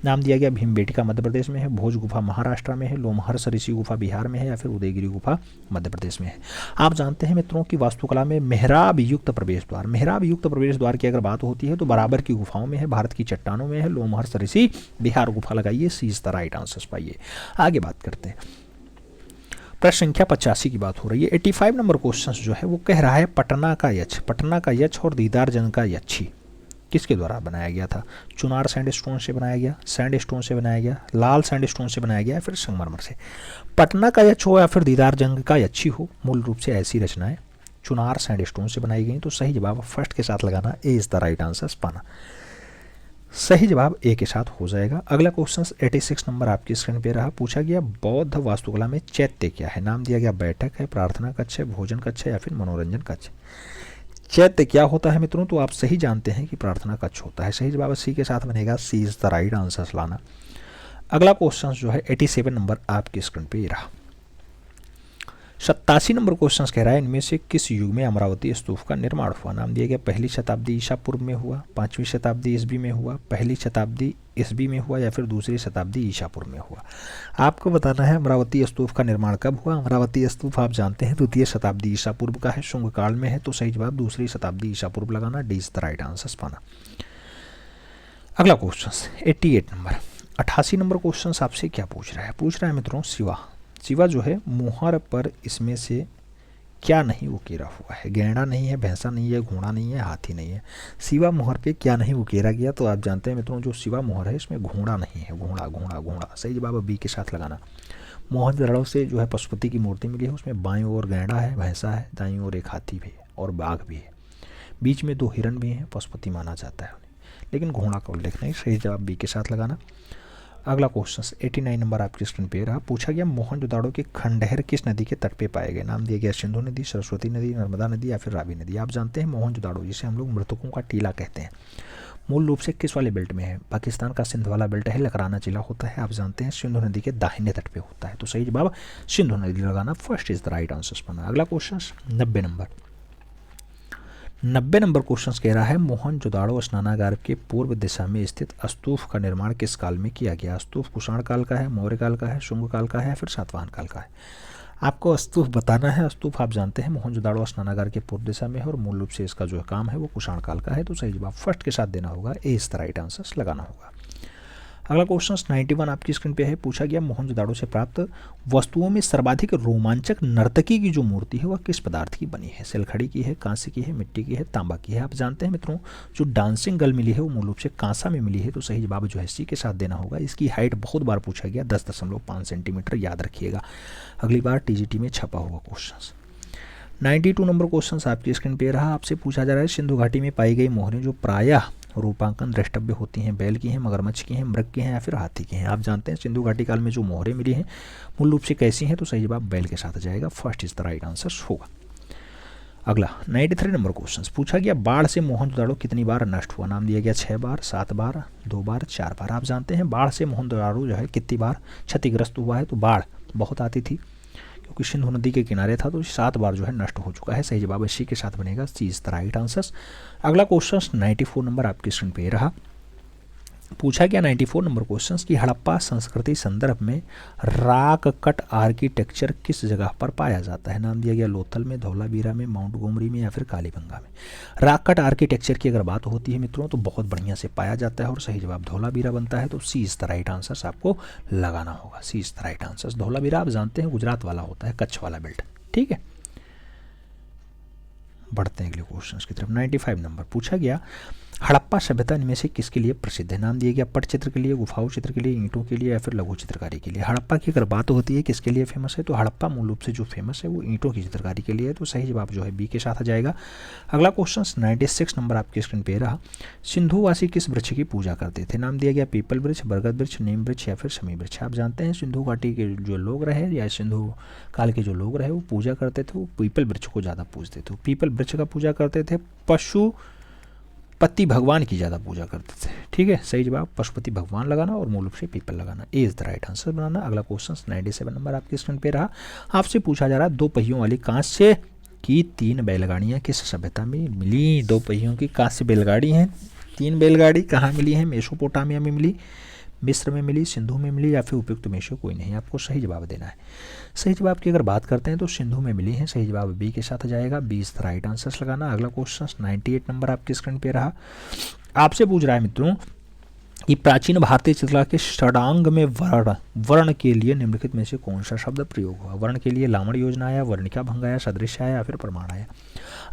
नाम दिया गया भीमबेटका मध्य प्रदेश में है, भोज गुफा महाराष्ट्र में है, लोमहर्ष ऋषि गुफा बिहार में है, या फिर उदयगिरी गुफा मध्य प्रदेश में है। आप जानते हैं मित्रों की वास्तुकला में मेहराब युक्त प्रवेश द्वार, मेहराब युक्त प्रवेश द्वार की अगर बात होती है तो बराबर की गुफाओं में है, भारत की चट्टानों में है, लोमहर्ष ऋषि बिहार गुफा लगाइए, सी इज द राइट आंसर पाइए। आगे बात करते हैं, प्रश्न संख्या 85 की बात हो रही है। 85 नंबर क्वेश्चन जो है वो कह रहा है पटना का यक्ष, पटना का यक्ष और दीदारजंग का यक्षी किसके द्वारा बनाया गया था। चुनार सैंडस्टोन से बनाया गया, सैंडस्टोन से बनाया गया, लाल सैंडस्टोन से बनाया गया, या फिर संगमरमर से। पटना का यक्ष हो या फिर दीदारजंग का यक्षी हो, मूल रूप से ऐसी रचनाएं चुनार सैंडस्टोन से बनाई गई। तो सही जवाब फर्स्ट के साथ लगाना, ए इज द राइट आंसर पाना। सही जवाब ए के साथ हो जाएगा। अगला क्वेश्चन 86 नंबर आपकी स्क्रीन पे रहा, पूछा गया बौद्ध वास्तुकला में चैत्य क्या है। नाम दिया गया बैठक है, प्रार्थना कक्ष है, भोजन कक्ष है, या फिर मनोरंजन कक्ष। चैत्य क्या होता है मित्रों, तो आप सही जानते हैं कि प्रार्थना कक्ष होता है। सही जवाब सी के साथ बनेगा, सी इज द राइट आंसर लाना। अगला क्वेश्चन जो है 87 नंबर आपकी स्क्रीन पे रहा। 87 नंबर क्वेश्चन कह रहा है इनमें से किस युग में अमरावती स्तूप का निर्माण हुआ। नाम दिया गया पहली शताब्दी ईसा पूर्व में हुआ, 5वीं शताब्दी ईसवी में हुआ, पहली शताब्दी ईसवी में हुआ, या फिर दूसरी शताब्दी ईसा पूर्व में हुआ। आपको बताना है अमरावती स्तूप का निर्माण कब हुआ। अमरावती स्तूप आप जानते हैं द्वितीय शताब्दी ईसा पूर्व का है, शुंग काल में है। तो सही जवाब दूसरी शताब्दी ईसा पूर्व लगाना, D is the right answer पाना। अगला क्वेश्चन 88 नंबर 88 नंबर क्वेश्चन आपसे क्या पूछ रहा है, पूछ रहा है मित्रों शिवा, शिवा जो है मुहर पर इसमें से क्या नहीं उकेरा हुआ है। गैंडा नहीं है, भैंसा नहीं है, घोड़ा नहीं है, हाथी नहीं है। शिवा मुहर पे क्या नहीं उकेरा गया, तो आप जानते हैं मित्रों जो शिवा मुहर है इसमें घोड़ा नहीं है, घोड़ा घोड़ा घोड़ा। सही जवाब बी के साथ लगाना। मोहनजोदड़ो से जो है पशुपति की मूर्ति मिली है, उसमें बाईं ओर गैंडा है, भैंसा है, दाईं ओर एक हाथी भी है और बाघ भी है, बीच में 2 हिरण भी हैं, पशुपति माना जाता है उन्हें, लेकिन घोड़ा का उल्लेख नहीं। सही जवाब बी के साथ लगाना। अगला क्वेश्चन 89 नंबर आपकी स्क्रीन पे रहा, पूछा गया मोहनजोदड़ो के खंडहर किस नदी के तट पे पाए गए। नाम दिया गया सिंधु नदी, सरस्वती नदी, नर्मदा नदी, या फिर रावी नदी। आप जानते हैं मोहनजोदड़ो जिसे हम लोग मृतकों का टीला कहते हैं, मूल रूप से किस वाले बेल्ट में है। पाकिस्तान का सिंध वाला बेल्ट है, लकराना जिला होता है। आप जानते हैं सिंधु नदी के दाहिने तट पे होता है। तो सही जवाब सिंधु नदी लगाना, first is the right answer पाना। अगला क्वेश्चन 90 नंबर क्वेश्चन कह रहा है मोहनजोदड़ो स्नानागार के पूर्व दिशा में स्थित स्तूप का निर्माण किस काल में किया गया। स्तूप कुषाण काल का है, मौर्य काल का है, शुंग काल का है, या फिर सातवाहन काल का है। आपको स्तूप बताना है। स्तूप आप जानते हैं मोहनजोदड़ो स्नानागार के पूर्व दिशा में है और मूल रूप से इसका जो काम है वो कुषाण काल का है। तो सही जवाब फर्स्ट के साथ देना होगा, ए इज द राइट आंसर लगाना होगा। अगला क्वेश्चन 91 आपकी स्क्रीन पे है, पूछा गया मोहनजोदड़ो से प्राप्त वस्तुओं में सर्वाधिक रोमांचक नर्तकी की जो मूर्ति है वह किस पदार्थ की बनी है। सिलखड़ी की है, कांसे की है, मिट्टी की है, तांबा की है। आप जानते हैं मित्रों जो डांसिंग गर्ल मिली है वो मूल रूप से कांसा में मिली है। तो सही जवाब जो है सी के साथ देना होगा। इसकी हाइट बहुत बार पूछा गया, 10.5 सेंटीमीटर, याद रखिएगा, अगली बार टीजीटी में छपा हुआ क्वेश्चन। 92 नंबर क्वेश्चन आपकी स्क्रीन पे रहा, आपसे पूछा जा रहा है सिंधु घाटी में पाई गई मोहरें जो प्रायः रूपांकन द्रष्टव्य होती हैं, बैल की हैं, मगरमच्छ की हैं, मृग की हैं, या फिर हाथी की हैं। आप जानते हैं सिंधु घाटी काल में जो मोहरें मिली हैं मूल रूप से कैसी हैं। तो सही जवाब बैल के साथ आ जाएगा, first is the right answer होगा। अगला 93 नंबर क्वेश्चन पूछा गया बाढ़ से मोहनजोदड़ो कितनी बार नष्ट हुआ। नाम दिया गया 6 बार, 7 बार, 2 बार, 4 बार। आप जानते हैं बाढ़ से मोहनजोदड़ो जो है कितनी बार क्षतिग्रस्त हुआ है। तो बाढ़ बहुत आती थी क्योंकि सिंधु नदी के किनारे था, तो 7 बार जो है नष्ट हो चुका है। सही जवाब इसी के साथ बनेगा, सी इज द राइट आंसर। अगला क्वेश्चन 94 नंबर आपकी स्क्रीन पे रहा, पूछा गया 94 नंबर क्वेश्चन की हड़प्पा संस्कृति संदर्भ में राक कट आर्किटेक्चर किस जगह पर पाया जाता है। नाम दिया गया लोथल में, धौलावीरा में, माउंट गोमरी में, या फिर कालीबंगा में। राक कट आर्किटेक्चर की अगर बात होती है मित्रों तो बहुत बढ़िया से पाया जाता है और सही जवाब धौलावीरा बनता है। तो C is the right answer आपको लगाना होगा, C is the right answer. Dholavira आप जानते हैं गुजरात वाला होता है, कच्छ वाला बेल्ट, ठीक है। बढ़ते हैं अगले क्वेश्चन की तरफ। 95 नंबर पूछा गया हड़प्पा सभ्यता इनमें से किसके लिए प्रसिद्ध है। नाम दिया गया पटचित्र के लिए, गुफाओं चित्र के लिए, ईंटों के लिए, या फिर लघु चित्रकारी के लिए। हड़प्पा की अगर बात होती है किसके लिए फेमस है, तो हड़प्पा मूल रूप से जो फेमस है वो ईंटों की चित्रकारी के लिए है। तो सही जवाब जो है बी के साथ आ जाएगा। अगला क्वेश्चन 96 नंबर आपकी स्क्रीन पे रहा, सिंधुवासी किस वृक्ष की पूजा करते थे। नाम दिया गया पीपल वृक्ष, बरगद वृक्ष, नीम वृक्ष, या फिर शमी वृक्ष। आप जानते हैं सिंधु घाटी के जो लोग रहे या सिंधु काल के जो लोग रहे वो पूजा करते थे, वो पीपल वृक्ष को ज़्यादा पूजते थे। पीपल वृक्ष का पूजा करते थे। पशु पति भगवान की ज़्यादा पूजा करते थे। ठीक है, सही जवाब पशुपति भगवान लगाना और मूल रूप से पीपल लगाना, ए इज द राइट आंसर बनाना। अगला क्वेश्चन 97 नंबर आपके स्क्रीन पे रहा। आपसे पूछा जा रहा है 2 पहियों वाली कांस्य की 3 बैलगाड़ियाँ किस सभ्यता में मिली। 2 पहियों की कांस्य बैलगाड़ी हैं, 3 बैलगाड़ी कहाँ मिली है? मेसोपोटामिया में मिली, मिस्र में मिली, सिंधु में मिली, या फिर उपयुक्त में से कोई नहीं। आपको सही जवाब देना है। सही जवाब की अगर बात करते हैं तो सिंधु में मिली है, सही जवाब बी के साथ आ जाएगा, B is the right answers लगाना। अगला क्वेश्चन 98 नंबर आपके स्क्रीन पे रहा। आपसे पूछ रहा है मित्रों कि प्राचीन भारतीय चित्रकला के षडांग में वर्ण के लिए निम्नलिखित में से कौन सा शब्द प्रयोग हुआ। वर्ण के लिए लावण योजना आया, वर्णिका भंग आया, सदृश आया, या फिर प्रमाण आया।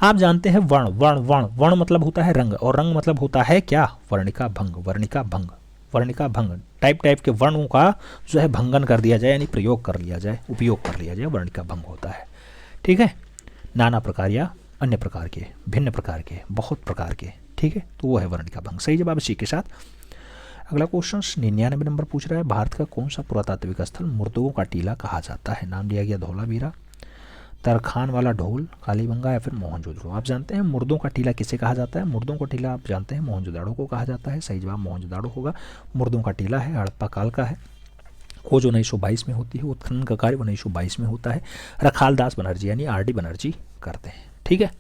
आप जानते हैं वर्ण वर्ण वर्ण वर्ण मतलब होता है रंग, और रंग मतलब होता है क्या? वर्णिका भंग, वर्णिका भंग, वर्णिका भंग। टाइप के वर्णों का जो है भंगन कर दिया जाए, यानी प्रयोग कर लिया जाए, उपयोग कर लिया जाए, वर्णिका भंग होता है। ठीक है, नाना प्रकार या अन्य प्रकार के, भिन्न प्रकार के, बहुत प्रकार के। ठीक है, तो वो है वर्णिका भंग। सही जवाब इसी के साथ। अगला क्वेश्चन 99 नंबर पूछ रहा है, भारत का कौन सा पुरातात्विक स्थल मुर्दों का टीला कहा जाता है। नाम दिया गया धौलावीरा, तरखान वाला ढोल, कालीबंगा, या फिर मोहनजोदड़ो। आप जानते हैं मुर्दों का टीला किसे कहा जाता है? मुर्दों का टीला आप जानते हैं मोहनजोदड़ो को कहा जाता है। सही जवाब मोहनजोदड़ो होगा। मुर्दों का टीला है, हड़प्पा काल का है, खोज 1922 में होती है, उत्खनन का कार्य 1922 में होता है, रखालदास बनर्जी यानी आर.डी. बनर्जी करते हैं। ठीक है,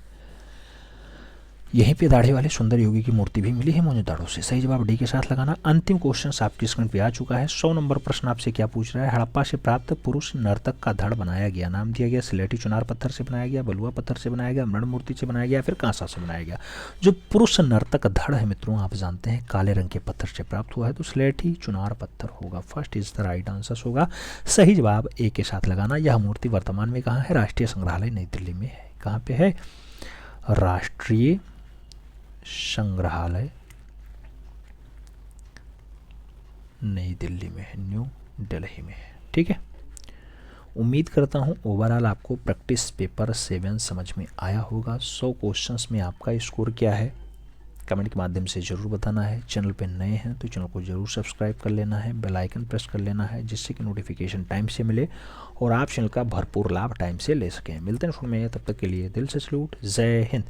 यहीं पे दाढ़ी वाले सुंदर योगी की मूर्ति भी मिली है मोहनजोदड़ो से। सही जवाब डी के साथ लगाना। अंतिम क्वेश्चन आपकी स्क्रीन पे आ चुका है। 100 नंबर प्रश्न आपसे क्या पूछ रहा है? हड़प्पा से प्राप्त पुरुष नर्तक का धड़ बनाया गया। नाम दिया गया सिलेटी चुनार पत्थर से बनाया गया, बलुआ पत्थर से बनाया गया, मृण मूर्ति से बनाया गया, फिर कांसा से बनाया गया। जो पुरुष नर्तक धड़ है मित्रों, आप जानते हैं काले रंग के पत्थर से प्राप्त हुआ है, तो सिलेटी चुनार पत्थर होगा। First is the right answer होगा। सही जवाब ए के साथ लगाना। यह मूर्ति वर्तमान में कहाँ है? राष्ट्रीय संग्रहालय नई दिल्ली में है। कहाँ पे है? राष्ट्रीय संग्रहालय नई दिल्ली में है, न्यू दिल्ली में है। ठीक है, उम्मीद करता हूँ ओवरऑल आपको प्रैक्टिस पेपर 7 समझ में आया होगा। 100 क्वेश्चंस में आपका स्कोर क्या है कमेंट के माध्यम से ज़रूर बताना है। चैनल पे नए हैं तो चैनल को ज़रूर सब्सक्राइब कर लेना है, बेल आइकन प्रेस कर लेना है, जिससे कि नोटिफिकेशन टाइम से मिले और आप चैनल का भरपूर लाभ टाइम से ले सकें। मिलते हैं में, तब तक के लिए दिल से सैल्यूट। जय हिंद।